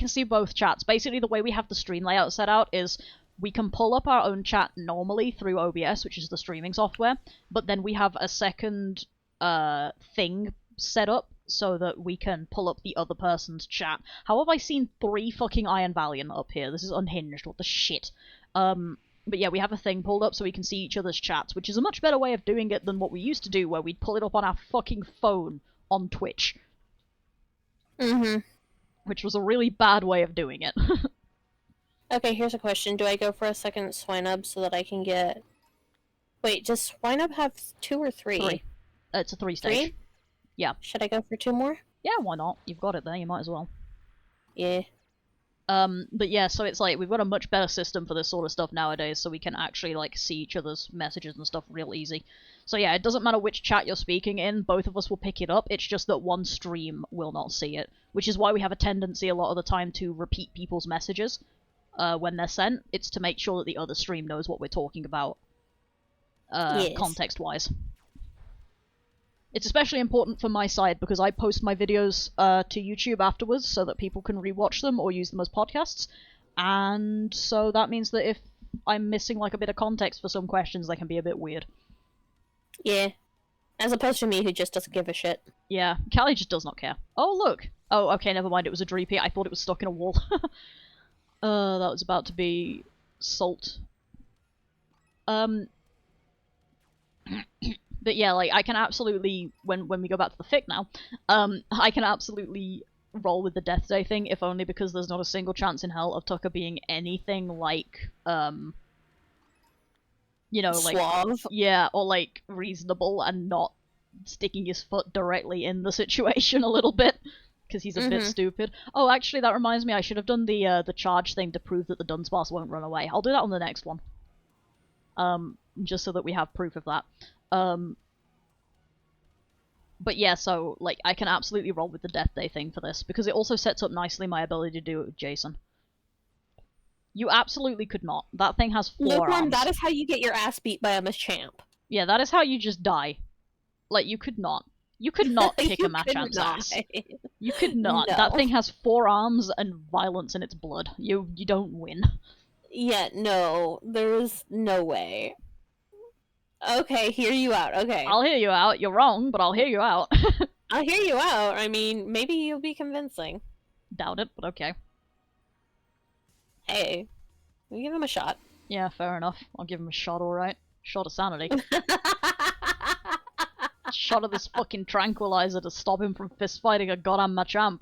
see both chats. Basically, the way we have the stream layout set out is we can pull up our own chat normally through OBS, which is the streaming software, but then we have a second thing set up so that we can pull up the other person's chat. How have I seen 3 fucking Iron Valiant up here? This is unhinged, what the shit. But yeah, we have a thing pulled up so we can see each other's chats, which is a much better way of doing it than what we used to do, where we'd pull it up on our fucking phone on Twitch. Mm-hmm. Which was a really bad way of doing it. Okay, here's a question. Do I go for a second Swinub so that I can get... Wait, does Swinub have 2 or 3? 3. It's a 3-stage. 3? Yeah. Should I go for 2 more? Yeah, why not? You've got it there, you might as well. Yeah. But yeah, so it's like, we've got a much better system for this sort of stuff nowadays, so we can actually, like, see each other's messages and stuff real easy. So yeah, it doesn't matter which chat you're speaking in, both of us will pick it up, it's just that one stream will not see it. Which is why we have a tendency a lot of the time to repeat people's messages when they're sent. It's to make sure that the other stream knows what we're talking about, yes. Context-wise. It's especially important for my side because I post my videos to YouTube afterwards so that people can rewatch them or use them as podcasts. And so that means that if I'm missing like a bit of context for some questions, they can be a bit weird. Yeah. As opposed to me who just doesn't give a shit. Yeah, Callie just does not care. Oh, look! Oh, okay, never mind, it was a Dreepy. I thought it was stuck in a wall. That was about to be salt. But yeah, like, I can absolutely, when we go back to the fic now, I can absolutely roll with the Death Day thing, if only because there's not a single chance in hell of Tucker being anything like, you know, like... Suave? Yeah, or, like, reasonable and not sticking his foot directly in the situation a little bit. because he's a bit stupid. Oh, actually, that reminds me, I should have done the charge thing to prove that the Dudunsparce won't run away. I'll do that on the next one. Just so that we have proof of that. But yeah, so, like, I can absolutely roll with the Death Day thing for this, because it also sets up nicely my ability to do it with Jason. You absolutely could not. That thing has 4 arms. That is how you get your ass beat by a Machamp. Yeah, that is how you just die. Like, you could not. You could not kick a Machamp's ass. You could not. No. That thing has 4 arms and violence in its blood. You don't win. Yeah, no. There's no way. Okay, hear you out. Okay. I'll hear you out. You're wrong, but I'll hear you out. I'll hear you out. I mean, maybe you'll be convincing. Doubt it, but okay. Hey, we give him a shot. Yeah, fair enough. I'll give him a shot, alright. Shot of sanity. Shot of this fucking tranquilizer to stop him from fistfighting a goddamn Machamp.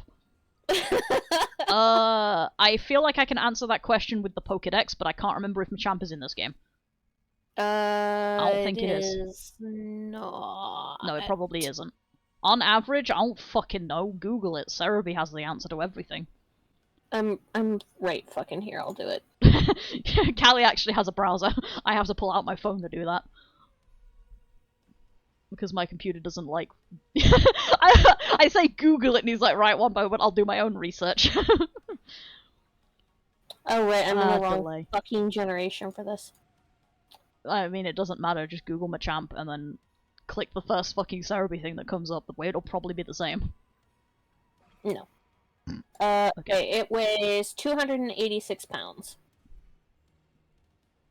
I feel like I can answer that question with the Pokédex, but I can't remember if Machamp is in this game. I don't think it is. No, it probably isn't. On average, I don't fucking know. Google it. Cerebi has the answer to everything. I'm right fucking here. I'll do it. Callie actually has a browser. I have to pull out my phone to do that. Because my computer doesn't like... I say Google it and he's like, right, one moment, I'll do my own research. Oh wait, I'm in the wrong fucking generation for this. I mean, it doesn't matter, just Google Machamp and then click the first fucking Cerebi thing that comes up. The way it'll probably be the same. No. Okay, it weighs 286 pounds.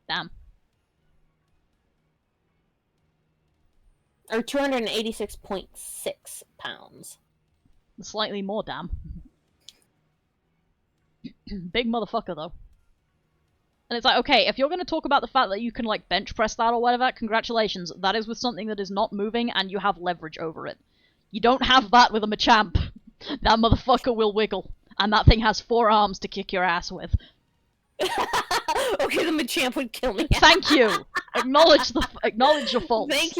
Damn. Or 286.6 pounds. Slightly more, damn. Big motherfucker, though. And it's like, okay, if you're going to talk about the fact that you can, like, bench press that or whatever, congratulations. That is with something that is not moving and you have leverage over it. You don't have that with a Machamp. That motherfucker will wiggle. And that thing has 4 arms to kick your ass with. Okay, the Machamp would kill me. Thank you. Acknowledge your faults. Thank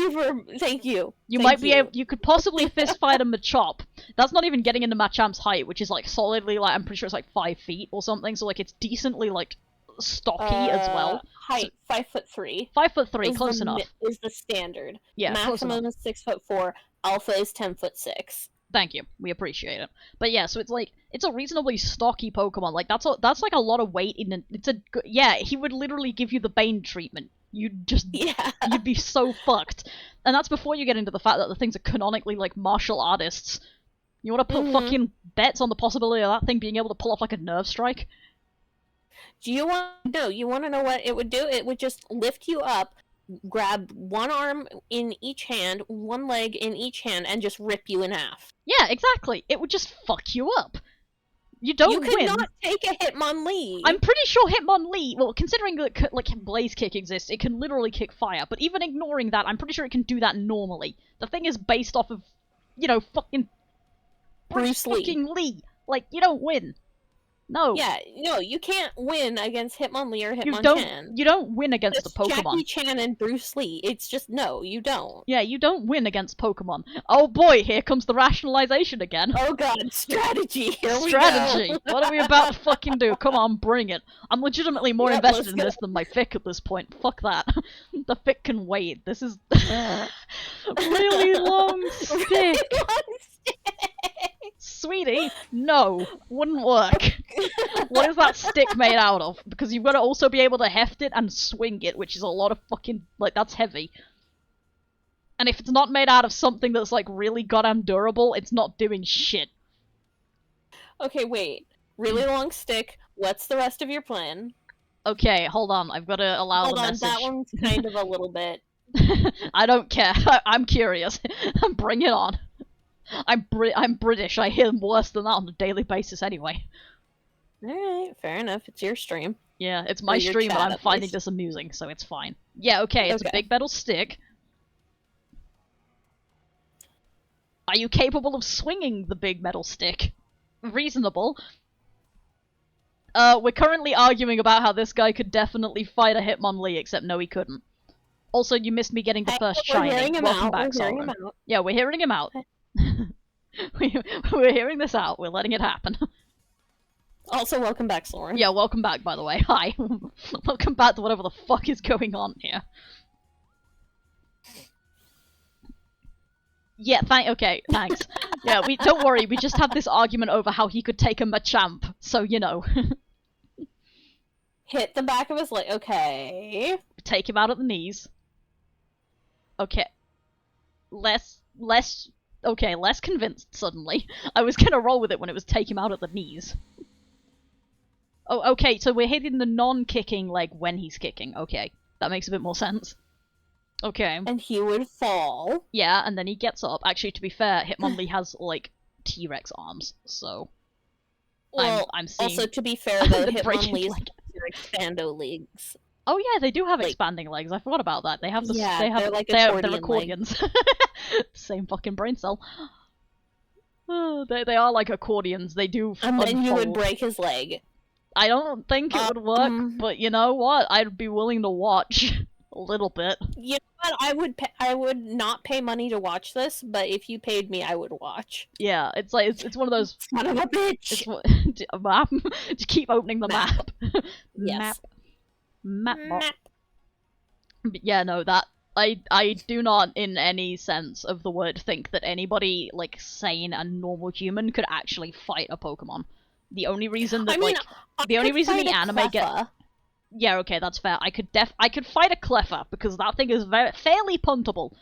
you. You could possibly fist fight a Machop. That's not even getting into Machamp's height, which is like solidly like I'm pretty sure it's like 5 feet or something. So like it's decently like stocky as well. Height 5'3". 5'3", close enough. Is the standard. Yeah, maximum is 6'4". Alpha is 10'6". Thank you. We appreciate it. But yeah, so it's like it's a reasonably stocky Pokemon. Like that's like a lot of weight in it. Yeah, he would literally give you the Bane treatment. You'd be so fucked. And that's before you get into the fact that the things are canonically like martial artists. You want to put fucking bets on the possibility of that thing being able to pull off like a nerve strike? You want to know what it would do? It would just lift you up, grab one arm in each hand, one leg in each hand, and just rip you in half. Yeah, exactly. It would just fuck you up. You don't win. You cannot take a Hitmonlee. I'm pretty sure Hitmonlee, well, considering that like Blaze Kick exists, it can literally kick fire. But even ignoring that, I'm pretty sure it can do that normally. The thing is based off of, you know, fucking Bruce fucking Lee. Like, you don't win. No. Yeah, no, you can't win against Hitmonlee or Hitmonchan. You don't win against the Pokemon. Jackie Chan and Bruce Lee. It's just, no, you don't. Yeah, you don't win against Pokemon. Oh boy, here comes the rationalization again. Oh god, strategy. Strategy. What are we about to fucking do? Come on, bring it. I'm legitimately more invested in this than my fic at this point. Fuck that. The fic can wait. This is really long stick. Really long stick. Sweetie, no, wouldn't work. What is that stick made out of? Because you've got to also be able to heft it and swing it, which is a lot of fucking, like, that's heavy. And if it's not made out of something that's, like, really goddamn durable, it's not doing shit. Okay, wait. Really long stick. What's the rest of your plan? Okay, hold on. I've got to allow the message. Hold on, that one's kind of a little bit. I don't care. I'm curious. Bring it on. I'm British. I hear worse than that on a daily basis anyway. Alright, fair enough. It's your stream. Yeah, it's my stream, but I'm finding this amusing, so it's fine. Yeah, okay, it's a big metal stick. Are you capable of swinging the big metal stick? Reasonable. We're currently arguing about how this guy could definitely fight a Hitmonlee, except no, he couldn't. Also, you missed me getting the first shiny. Welcome back, Sauron. Yeah, we're hearing him out. We're hearing this out. We're letting it happen. Also, welcome back, Soren. Yeah, welcome back, by the way. Hi. Welcome back to whatever the fuck is going on here. Yeah, okay, thanks. Yeah, don't worry, we just had this argument over how he could take a Machamp, so you know. Hit the back of his leg, okay. Take him out at the knees. Okay. Less convinced suddenly. I was gonna roll with it when it was take him out at the knees. Oh, okay, so we're hitting the non-kicking leg when he's kicking. Okay, that makes a bit more sense. Okay. And he would fall. Yeah, and then he gets up. Actually, to be fair, Hitmonlee has, like, T-Rex arms, so... Well, I'm seeing... also, to be fair, though, Hitmonlee's expando legs. Oh yeah, they do have expanding legs. I forgot about that. They have the... Yeah, they're like accordions. Same fucking brain cell. They are like accordions. They do And then you would break his leg. I don't think it would work, but you know what? I'd be willing to watch a little bit. You know what? I would not pay money to watch this, but if you paid me, I would watch. Yeah, it's like it's one of those. Son of a bitch. A map. To keep opening the map. Yes. Map. But yeah, no, that I do not, in any sense of the word, think that anybody like sane and normal human could actually fight a Pokemon. The only reason that the anime get... Yeah, okay, that's fair. I could fight a Cleffa, because that thing is fairly puntable.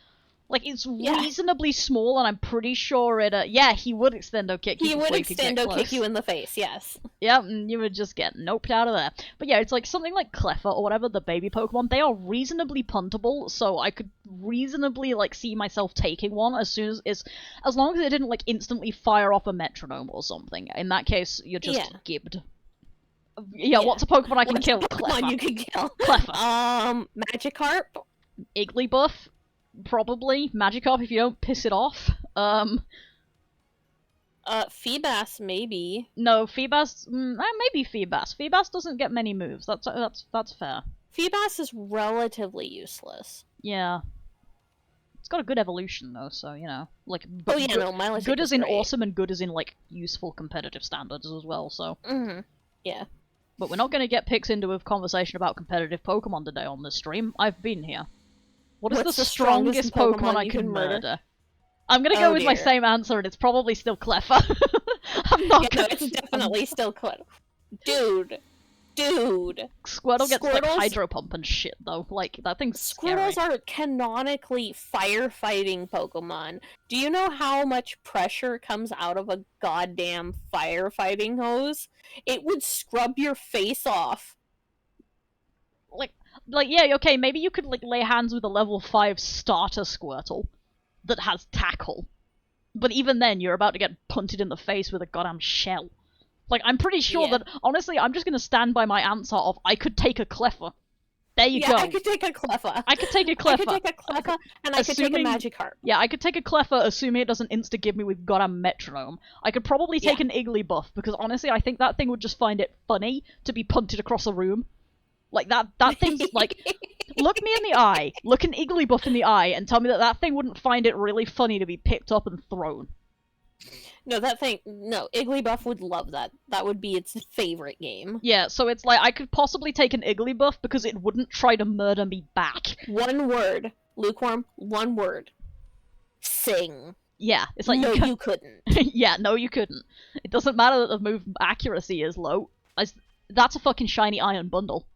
Like, it's reasonably small, and I'm pretty sure it... yeah, he would extendo kick you. He would extendo kick you in the face, yes. Yeah, and you would just get noped out of there. But yeah, it's like something like Cleffa or whatever, the baby Pokemon, they are reasonably puntable, so I could reasonably, like, see myself taking one as long as it didn't, like, instantly fire off a metronome or something. In that case, you're just gibbed. Yeah, what's a Pokemon I can kill? Pokemon you can kill? Cleffa. Magikarp? Igglybuff? Probably. Magikarp if you don't piss it off. Feebas, maybe. No, Feebas... maybe Feebas. Feebas doesn't get many moves. That's fair. Feebas is relatively useless. Yeah. It's got a good evolution, though, so, you know. Like, Milotic good as in awesome and good as in, like, useful competitive standards as well, so... Mm-hmm. Yeah. But we're not going to get picked into a conversation about competitive Pokemon today on this stream. I've been here. What's the strongest Pokemon I can murder? I'm gonna go with my same answer, and it's probably still Cleffa. I'm not gonna... it's definitely still Cleffa. Dude. Squirtle gets, like, Hydro Pump and shit, though. Like, that thing's scary. Squirtles are canonically firefighting Pokemon. Do you know how much pressure comes out of a goddamn firefighting hose? It would scrub your face off. Like, yeah, okay, maybe you could, like, lay hands with a level 5 starter Squirtle that has Tackle. But even then, you're about to get punted in the face with a goddamn shell. Like, I'm pretty sure that, honestly, I'm just gonna stand by my answer of, I could take a Cleffa. There you go. I could take a Cleffa. I could take a Cleffa. And I could take a Magikarp. Yeah, I could take a Cleffa, assuming it doesn't insta-give me with goddamn metronome. I could probably take an Igglybuff, because honestly, I think that thing would just find it funny to be punted across a room. Like, that thing's, like, look me in the eye, look an Igglybuff in the eye, and tell me that thing wouldn't find it really funny to be picked up and thrown. No, Igglybuff would love that. That would be its favorite game. Yeah, so it's like, I could possibly take an Igglybuff because it wouldn't try to murder me back. One word. Lukewarm, one word. Sing. Yeah, it's like, no, you couldn't. Yeah, no, you couldn't. It doesn't matter that the move accuracy is low. That's a fucking shiny iron bundle.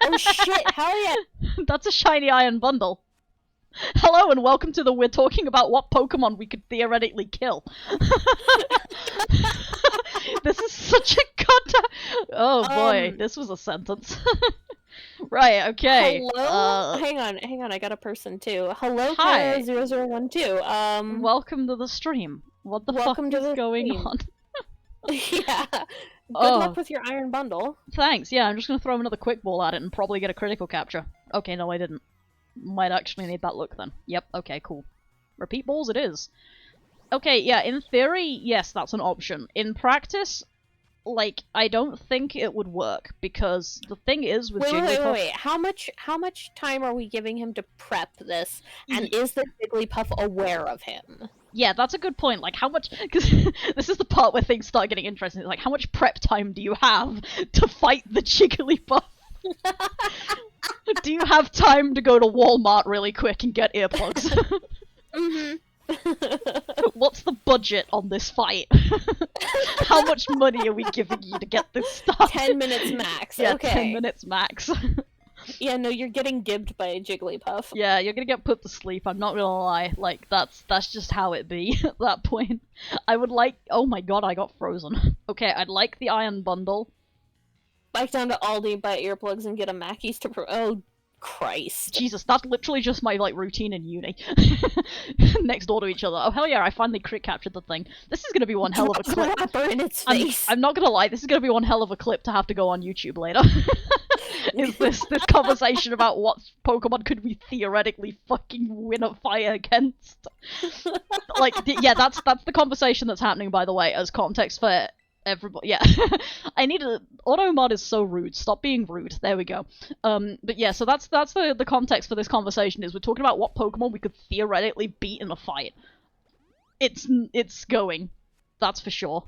Oh shit, hell yeah! That's a shiny iron bundle. Hello and welcome to we're talking about what Pokemon we could theoretically kill. This is such a goddamn... Oh boy, this was a sentence. Right, okay. Hello? Hang on, I got a person too. Hello, hi. 0012. Welcome to the stream. What the fuck is going on? Yeah. Good luck with your iron bundle. Thanks, yeah, I'm just gonna throw another quick ball at it and probably get a critical capture. Okay, no, I didn't. Might actually need that look then. Yep, okay, cool. Repeat balls it is. Okay, yeah, in theory, yes, that's an option. In practice, like, I don't think it would work, because the thing is with Jigglypuff... Wait. How much time are we giving him to prep this? And is the Jigglypuff aware of him? Yeah, that's a good point. Like, how much... Because this is the part where things start getting interesting. It's like, how much prep time do you have to fight the Jigglypuff? Do you have time to go to Walmart really quick and get earplugs? Mm-hmm. What's the budget on this fight? How much money are we giving you to get this started? 10 minutes max. Yeah, okay. 10 minutes max. Yeah, no, you're getting gibbed by a Jigglypuff. Yeah, you're gonna get put to sleep, I'm not gonna lie. Like, that's just how it be at that point. I would like... Oh my god, I got frozen. Okay, I'd like the iron bundle. Bike down to Aldi, buy earplugs, and get a Mackey's to oh, Christ. Jesus, that's literally just my, like, routine in uni. Next door to each other. Oh, hell yeah, I finally crit captured the thing. This is gonna be one hell of a clip. In its face. I'm not gonna lie, this is gonna be one hell of a clip to have to go on YouTube later. Is this conversation about what Pokemon could we theoretically fucking win a fight against? Like, yeah, that's the conversation that's happening, by the way, as context for everybody. Yeah. I need a... Automod is so rude. Stop being rude. There we go. But yeah, so that's the context for this conversation, is we're talking about what Pokemon we could theoretically beat in a fight. It's going. That's for sure.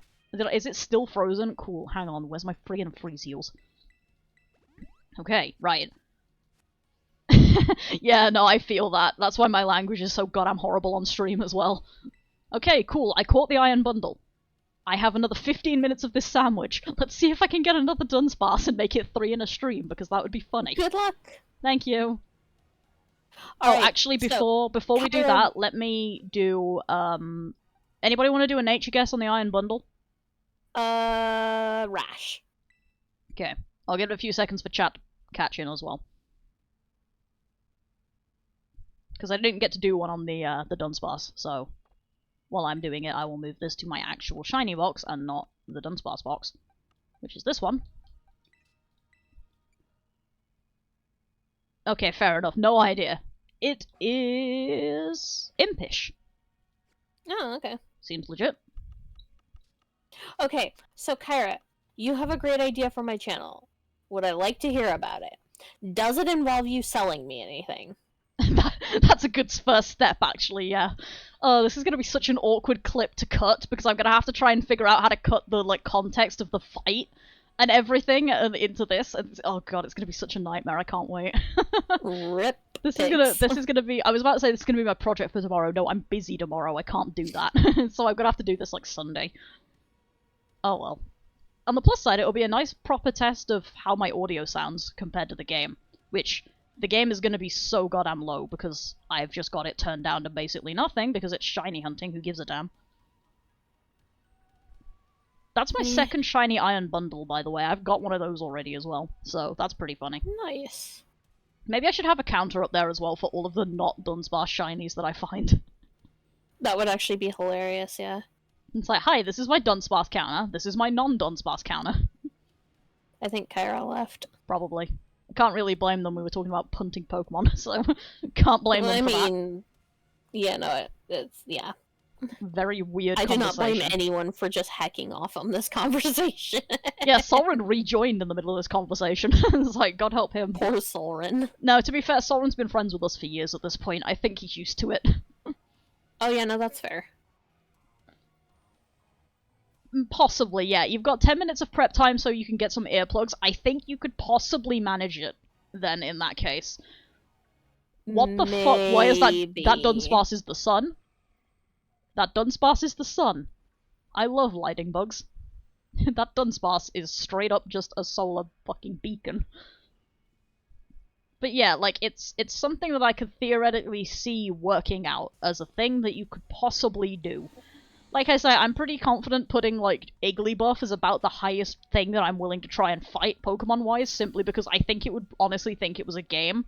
Is it still frozen? Cool, hang on, where's my friggin' freeze heals? Okay, right. Yeah, no, I feel that. That's why my language is so goddamn horrible on stream as well. Okay, cool, I caught the iron bundle. I have another 15 minutes of this sandwich. Let's see if I can get another Dudunsparce and make it 3 in a stream, because that would be funny. Good luck! Thank you. Alright, actually, before we do that, let me do, anybody want to do a nature guess on the iron bundle? Rash. Okay. I'll give it a few seconds for chat to catch in as well. Because I didn't get to do one on the Dudunsparce, so while I'm doing it, I will move this to my actual shiny box and not the Dudunsparce box, which is this one. Okay, fair enough. No idea. It is Impish. Oh, okay. Seems legit. Okay, so Kyra, you have a great idea for my channel. Would I like to hear about it? Does it involve you selling me anything? That's a good first step, actually, yeah. Oh, this is gonna be such an awkward clip to cut, because I'm gonna have to try and figure out how to cut the, like, context of the fight and everything into this. And, oh god, it's gonna be such a nightmare, I can't wait. Rip. This is gonna be, I was about to say this is gonna be my project for tomorrow. No, I'm busy tomorrow, I can't do that. So I'm gonna have to do this, like, Sunday. Oh well. On the plus side, it'll be a nice proper test of how my audio sounds compared to the game, which the game is going to be so goddamn low because I've just got it turned down to basically nothing because it's shiny hunting, who gives a damn. That's my second shiny iron bundle, by the way. I've got one of those already as well, so that's pretty funny. Nice. Maybe I should have a counter up there as well for all of the not Dunsparce shinies that I find. That would actually be hilarious, yeah. It's like, hi, this is my Dunsparce counter. This is my non-Dunsparce counter. I think Kyra left. Probably. I can't really blame them. We were talking about punting Pokemon, so can't blame them for that. Yeah, no, it's, yeah. Very weird I do not blame anyone for just hacking off on this conversation. Yeah, Solrin rejoined in the middle of this conversation. It's like, God help him. Poor Solrin. No, to be fair, Solrin's been friends with us for years at this point. I think he's used to it. Oh yeah, no, that's fair. Possibly, yeah. You've got 10 minutes of prep time so you can get some earplugs. I think you could possibly manage it, then, in that case. What the fuck? Why is that Dudunsparce is the sun? That Dudunsparce is the sun. I love lighting bugs. That Dudunsparce is straight up just a solar fucking beacon. But yeah, like, it's something that I could theoretically see working out as a thing that you could possibly do. Like I say, I'm pretty confident putting, like, Igglybuff as about the highest thing that I'm willing to try and fight Pokemon-wise, simply because I think it would honestly think it was a game.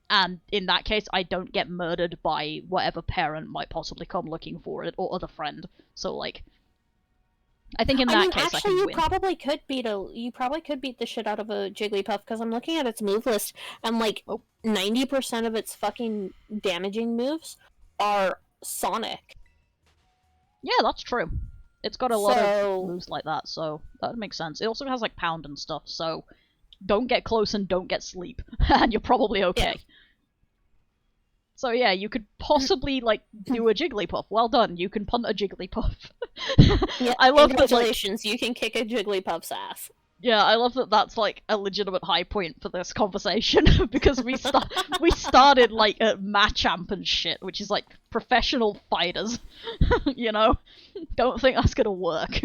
And in that case, I don't get murdered by whatever parent might possibly come looking for it, or other friend. So, like, I think in that case actually, I can you win. probably could beat the shit out of a Jigglypuff, because I'm looking at its move list, and, like, 90% of its fucking damaging moves are Sonic. Yeah, that's true. It's got a lot of moves like that, so that makes sense. It also has, like, Pound and stuff, so don't get close and don't get sleep, and you're probably okay. So yeah, you could possibly, like, do a Jigglypuff. Well done, you can punt a Jigglypuff. Yeah, I love congratulations, that, like, you can kick a Jigglypuff's ass. Yeah, I love that that's, like, a legitimate high point for this conversation, because we started, like, at Machamp and shit, which is, like, professional fighters, you know? Don't think that's gonna work.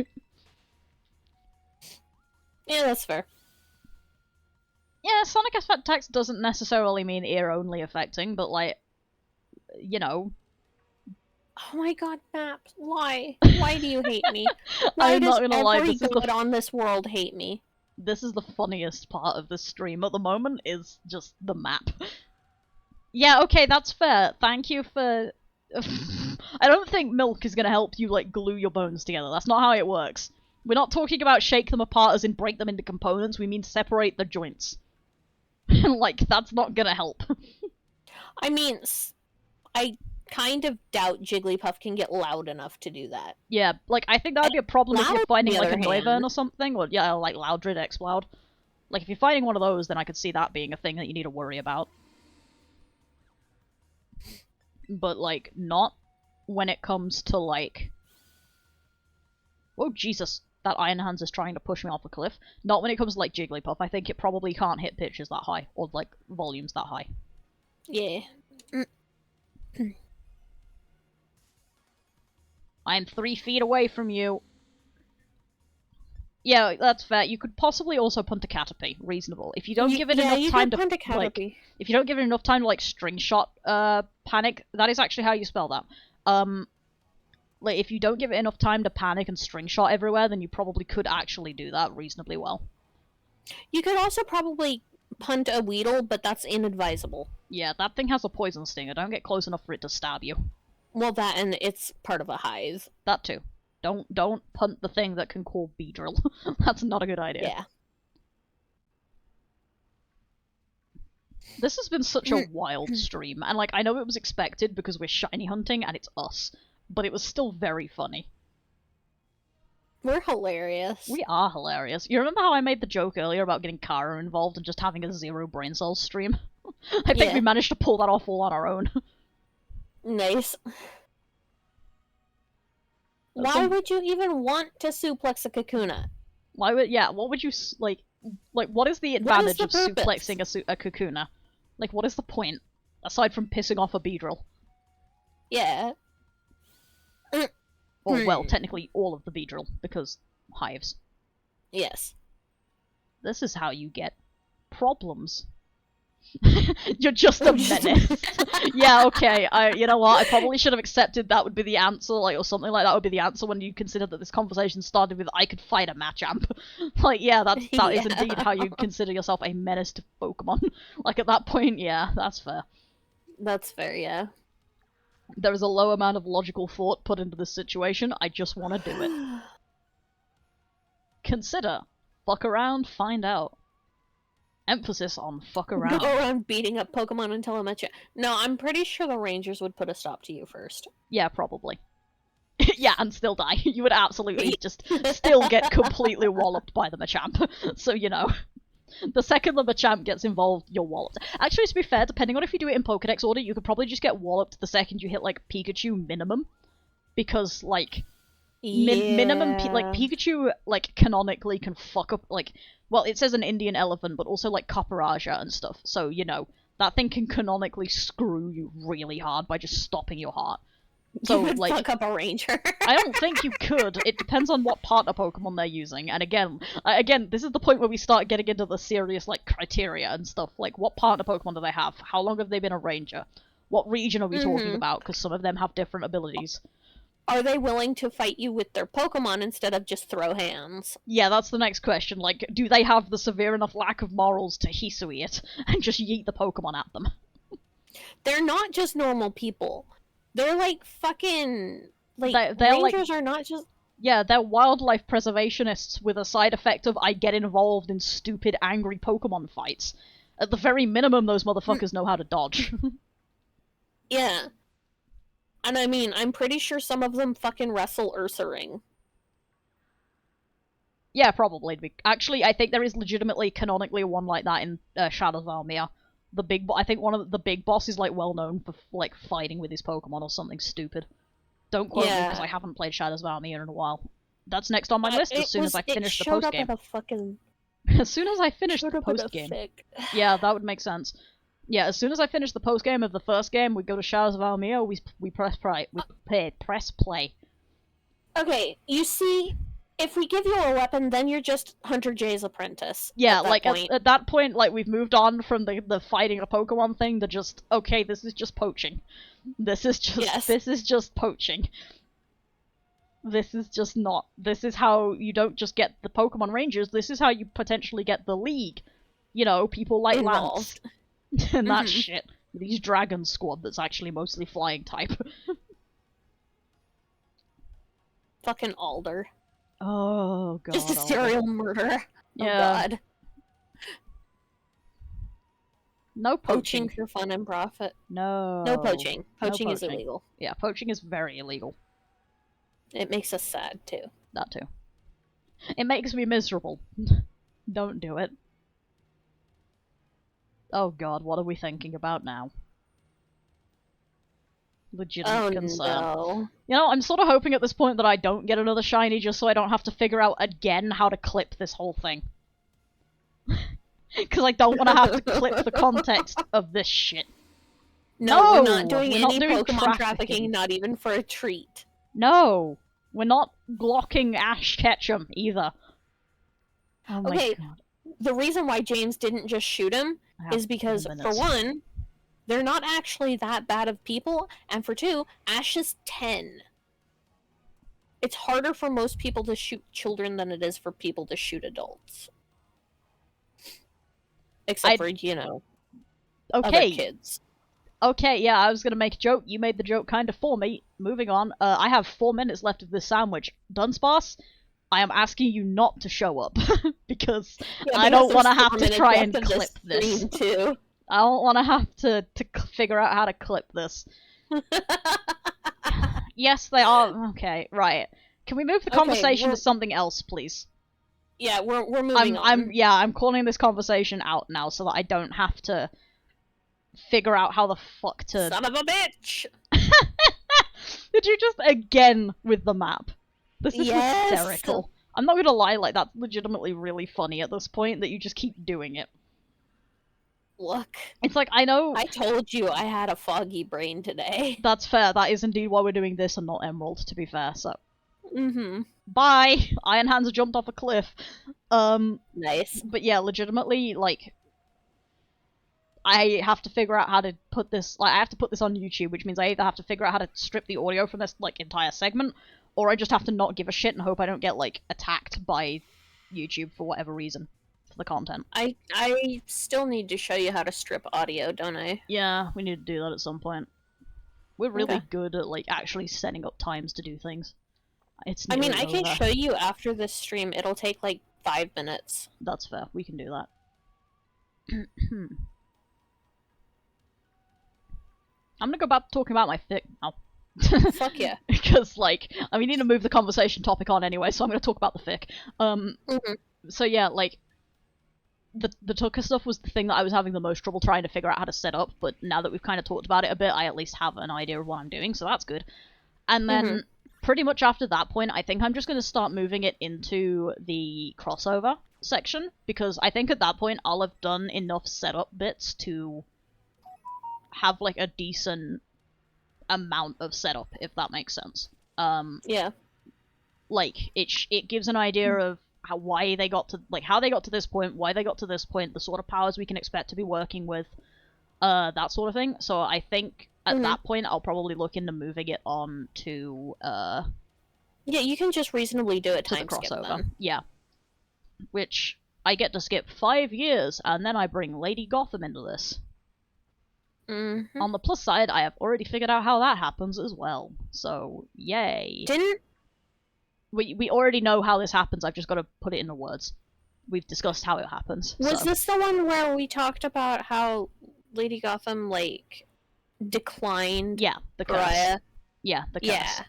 Yeah, that's fair. Yeah, Sonic attacks doesn't necessarily mean ear-only affecting, but, like, you know... Oh my god, Maps, why? Why do you hate me? Why does every god on this world hate me? This is the funniest part of the stream at the moment, is just the map. Yeah, okay, that's fair. Thank you for... I don't think milk is gonna help you, like, glue your bones together. That's not how it works. We're not talking about shake them apart as in break them into components, we mean separate the joints. Like, that's not gonna help. I mean, I kind of doubt Jigglypuff can get loud enough to do that. Yeah, like, I think that would be a problem if you're finding, like, a Noivern or something, or, yeah, like, Loudred, Exploud. Like, if you're fighting one of those, then I could see that being a thing that you need to worry about. But, like, not when it comes to, like... Oh, Jesus, that Iron Hands is trying to push me off a cliff. Not when it comes to, like, Jigglypuff. I think it probably can't hit pitches that high, or, like, volumes that high. Yeah. I'm 3 feet away from you. Yeah, that's fair. You could possibly also punt a Caterpie. Reasonable. If you don't give it enough time to, like, if you don't give it enough time to, like, string shot panic, that is actually how you spell that. Like, if you don't give it enough time to panic and string shot everywhere, then you probably could actually do that reasonably well. You could also probably punt a Weedle, but that's inadvisable. Yeah, that thing has a poison stinger. Don't get close enough for it to stab you. Well, that, and it's part of a hive. That too. Don't punt the thing that can call Beedrill. That's not a good idea. Yeah. This has been such a wild stream, and, like, I know it was expected because we're shiny hunting and it's us, but it was still very funny. We're hilarious. We are hilarious. You remember how I made the joke earlier about getting Kara involved and just having a 0 brain cells stream? I think we managed to pull that off all on our own. Nice. Why would you even want to suplex a Kakuna? Why would, yeah, what would you, like, what is the advantage of suplexing a Kakuna? Like, what is the point? Aside from pissing off a Beedrill. Yeah. Or, well, technically all of the Beedrill, because hives. Yes. This is how you get problems. You're just a menace. Yeah, okay. You know what? I probably should have accepted that would be the answer, like, or something like that would be the answer when you consider that this conversation started with I could fight a Machamp. Like, yeah, that is indeed how you consider yourself a menace to Pokemon. Like, at that point, yeah, that's fair. That's fair, yeah. There is a low amount of logical thought put into this situation. I just want to do it. Consider. Fuck around, find out. Emphasis on fuck around. Go around beating up Pokemon until I'm at you. No, I'm pretty sure the Rangers would put a stop to you first. Yeah, probably. Yeah, and still die. You would absolutely just still get completely walloped by the Machamp. So, you know. The second the Machamp gets involved, you're walloped. Actually, to be fair, depending on if you do it in Pokedex order, you could probably just get walloped the second you hit, like, Pikachu minimum. Because, like... minimum, like, Pikachu, like, canonically can fuck up, like, well, it says an Indian elephant, but also, like, Copperaja and stuff, so, you know, that thing can canonically screw you really hard by just stopping your heart. So, you would like, fuck up a Ranger. I don't think you could. It depends on what partner Pokemon they're using, and again, this is the point where we start getting into the serious, like, criteria and stuff, like, what partner Pokemon do they have? How long have they been a Ranger? What region are we talking about? Because some of them have different abilities. Are they willing to fight you with their Pokemon instead of just throw hands? Yeah, that's the next question. Like, do they have the severe enough lack of morals to Hisui it and just yeet the Pokemon at them? They're not just normal people. They're like fucking... Like, they're Rangers like, are not just... Yeah, they're wildlife preservationists with a side effect of I get involved in stupid, angry Pokemon fights. At the very minimum, those motherfuckers know how to dodge. Yeah. And I mean, I'm pretty sure some of them fucking wrestle Ursaring. Yeah, probably. Actually, I think there is legitimately, canonically, one like that in Shadow of Almia, I think one of the big boss is like well known for like fighting with his Pokemon or something stupid. Don't quote me because I haven't played Shadows of Armia in a while. That's next on my list as soon as I finish the post game. As soon as I finish the post game. Yeah, that would make sense. Yeah, as soon as I finish the post game of the first game, we go to Shadows of Armia. We press play. Okay, you see, if we give you a weapon, then you're just Hunter J's apprentice. Yeah, like at that point, like we've moved on from the fighting a Pokemon thing to just okay, this is just poaching. This is just poaching. This is just not. This is how you don't just get the Pokemon Rangers. This is how you potentially get the League. You know, people like Lance and that shit. These Dragon Squad that's actually mostly flying type. Fucking Alder. Oh god. Just a serial murderer. Yeah. Oh god. No poaching. For fun and profit. No. No poaching. Poaching is illegal. Yeah, poaching is very illegal. It makes us sad, too. That too. It makes me miserable. Don't do it. Oh god, what are we thinking about now? Legitimate concern. No. You know, I'm sort of hoping at this point that I don't get another shiny just so I don't have to figure out again how to clip this whole thing. Because I don't want to have to clip the context of this shit. No, we're not doing any Pokemon trafficking, not even for a treat. No! We're not glocking Ash Ketchum, either. Oh my god. The reason why James didn't just shoot him is because, for one, they're not actually that bad of people, and for two, Ash is 10. It's harder for most people to shoot children than it is for people to shoot adults. Except for, you know, other kids. Okay, yeah, I was gonna make a joke. You made the joke kind of for me. Moving on. I have 4 minutes left of this sandwich. Dunsparce, I am asking you not to show up. because I don't want to have to try and clip this. Too. I don't want to have to figure out how to clip this. Yes, they are. Okay, right. Can we move the conversation to something else, please? Yeah, we're moving on. I'm calling this conversation out now so that I don't have to figure out how the fuck to... Son of a bitch! Did you just again with the map? This is hysterical. I'm not gonna lie, like, that's legitimately really funny at this point that you just keep doing it. Look. It's like, I know... I told you I had a foggy brain today. That's fair. That is indeed why we're doing this and not Emerald, to be fair, so... Mm-hmm. Bye! Iron Hands jumped off a cliff. Nice. But yeah, legitimately, like... I have to figure out how to put this... Like, I have to put this on YouTube, which means I either have to figure out how to strip the audio from this, like, entire segment, or I just have to not give a shit and hope I don't get, like, attacked by YouTube for whatever reason. For the content. I still need to show you how to strip audio, don't I? Yeah, we need to do that at some point. We're really good at, like, actually setting up times to do things. I mean, I can show you after this stream. It'll take, like, 5 minutes. That's fair. We can do that. I'm gonna go back to talking about my fic now. Fuck yeah. Because, like, we need to move the conversation topic on anyway, so I'm gonna talk about the fic. So yeah, like, the Tucker stuff was the thing that I was having the most trouble trying to figure out how to set up, but now that we've kind of talked about it a bit, I at least have an idea of what I'm doing, so that's good. And then, pretty much after that point, I think I'm just gonna start moving it into the crossover section, because I think at that point I'll have done enough setup bits to have, like, a decent amount of setup, if that makes sense. Yeah. Like, it gives an idea of how they got to this point, why they got to this point, the sort of powers we can expect to be working with, that sort of thing. So I think at that point I'll probably look into moving it on to, yeah, you can just reasonably do it to the crossover. Yeah. Which, I get to skip 5 years, and then I bring Lady Gotham into this. On the plus side, I have already figured out how that happens as well. So, yay. We already know how this happens, I've just got to put it into words. We've discussed how it happens. Was this the one where we talked about how Lady Gotham, like, declined? Yeah, the curse. Mariah? Yeah, the curse. Yeah.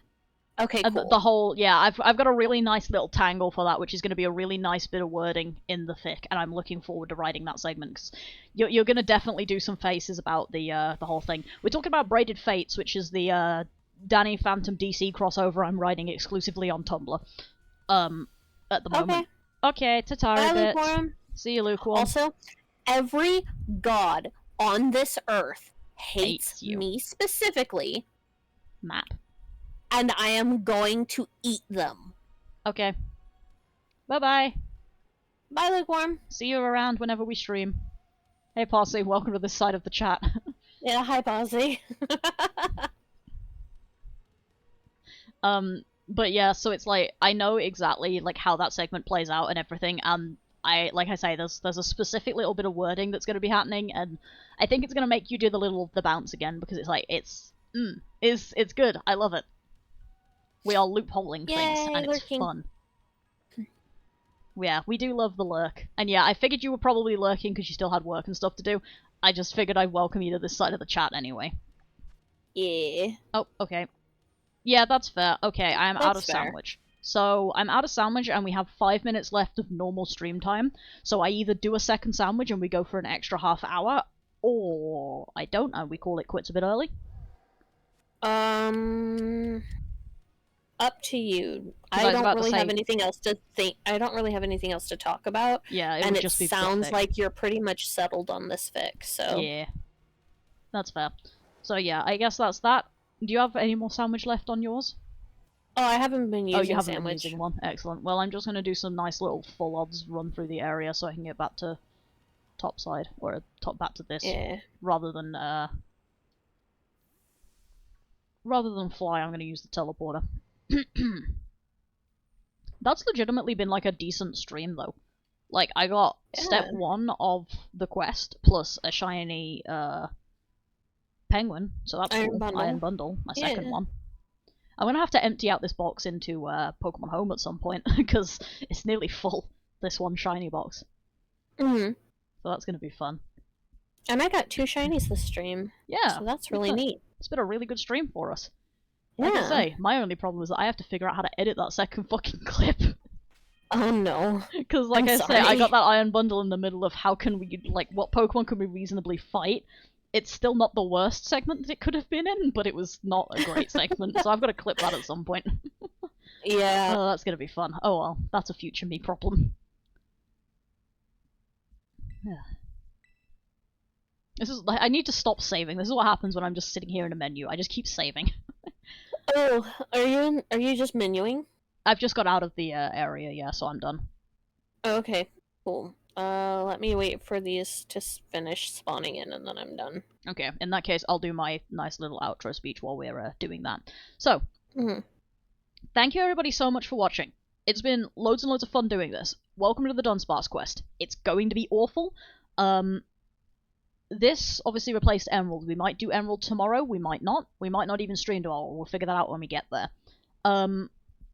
Okay, cool. The whole, yeah, I've got a really nice little tangle for that, which is going to be a really nice bit of wording in the fic, and I'm looking forward to writing that segment, because you're going to definitely do some faces about the whole thing. We're talking about Braided Fates, which is the Danny Phantom DC crossover I'm writing exclusively on Tumblr at the moment. Okay, Tatara bit. Lukewarm. See you, Lukewarm. Also, every god on this earth hates me specifically. Map. And I am going to eat them. Okay. Bye-bye. Bye, Lukewarm. See you around whenever we stream. Hey, Posse, welcome to this side of the chat. Yeah, hi, Posse. But yeah, so it's like, I know exactly, like, how that segment plays out and everything, and like I say, there's a specific little bit of wording that's going to be happening, and I think it's going to make you do the bounce again, because it's like, it's good. I love it. We are loopholing things, and it's fun. Yeah, we do love the lurk. And yeah, I figured you were probably lurking because you still had work and stuff to do. I just figured I'd welcome you to this side of the chat anyway. Yeah. Oh, okay. Yeah, that's fair. Okay, I am out of sandwich. So, I'm out of sandwich, and we have 5 minutes left of normal stream time. So I either do a second sandwich and we go for an extra half hour, or I don't, and we call it quits a bit early. Up to you. I don't really have anything else to think. I don't really have anything else to talk about. Yeah, and it sounds like you're pretty much settled on this fic. So yeah, that's fair. So yeah, I guess that's that. Do you have any more sandwich left on yours? Oh, I haven't been using you haven't sandwich. Been using one. Excellent. Well, I'm just gonna do some nice little full odds run through the area so I can get back to topside or back to this. Yeah. Rather than fly, I'm gonna use the teleporter. That's legitimately been like a decent stream though. Like I got step 1 of the quest plus a shiny penguin, so that's cool. Iron Bundle, my second one. I'm gonna have to empty out this box into Pokemon Home at some point because it's nearly full. This one shiny box. So that's gonna be fun. And I got 2 shinies this stream. Yeah, so that's really neat. It's been a really good stream for us. Like I say, my only problem is that I have to figure out how to edit that second fucking clip. Oh no. Because like I say, I got that Iron Bundle in the middle of how can we, like, what Pokemon can we reasonably fight? It's still not the worst segment that it could have been in, but it was not a great segment, so I've got to clip that at some point. Yeah. Oh, that's gonna be fun. Oh well, that's a future me problem. Yeah. This is, I need to stop saving. This is what happens when I'm just sitting here in a menu. I just keep saving. Oh, are you just menuing? I've just got out of the area, yeah, so I'm done. Okay, cool. Let me wait for these to finish spawning in, and then I'm done. Okay, in that case, I'll do my nice little outro speech while we're doing that. So, thank you everybody so much for watching. It's been loads and loads of fun doing this. Welcome to the Dudunsparce quest. It's going to be awful. This obviously replaced Emerald. We might do Emerald tomorrow, we might not. We might not even stream tomorrow, we'll figure that out when we get there.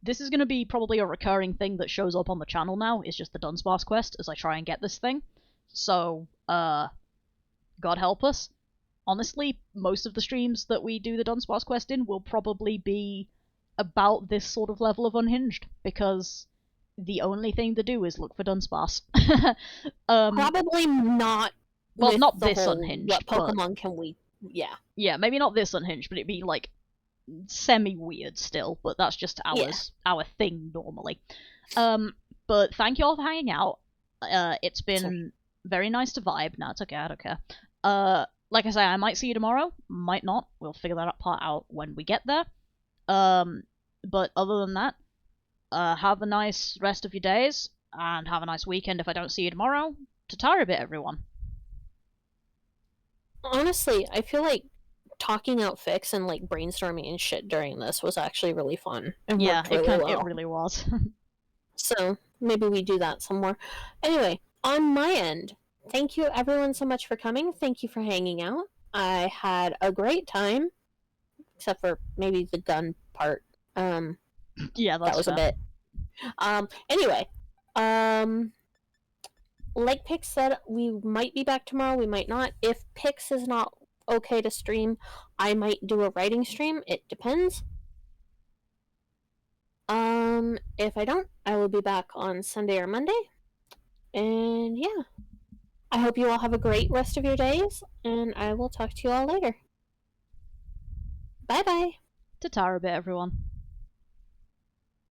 This is going to be probably a recurring thing that shows up on the channel now, is just the Dudunsparce quest as I try and get this thing. So, God help us. Honestly, most of the streams that we do the Dudunsparce quest in will probably be about this sort of level of unhinged, because the only thing to do is look for Dudunsparce. Probably not. Well, not this unhinged. What Pokemon can we... Yeah. Yeah, maybe not this unhinged, but it'd be, like, semi-weird still, but that's just our thing normally. But thank you all for hanging out. It's been very nice to vibe. No, it's okay, I don't care. Like I say, I might see you tomorrow, might not. We'll figure that part out when we get there. But other than that, have a nice rest of your days, and have a nice weekend if I don't see you tomorrow. Tatara bit, everyone. Honestly, I feel like talking out fics and like brainstorming and shit during this was actually really fun. It really was. So maybe we do that some more. Anyway, on my end, thank you everyone so much for coming. Thank you for hanging out. I had a great time, except for maybe the gun part. Yeah, that was fair. A bit. Anyway, like Pix said, we might be back tomorrow, we might not. If Pix is not okay to stream, I might do a writing stream. It depends. If I don't, I will be back on Sunday or Monday. And yeah. I hope you all have a great rest of your days, and I will talk to you all later. Bye-bye. Ta-ta a bit, everyone.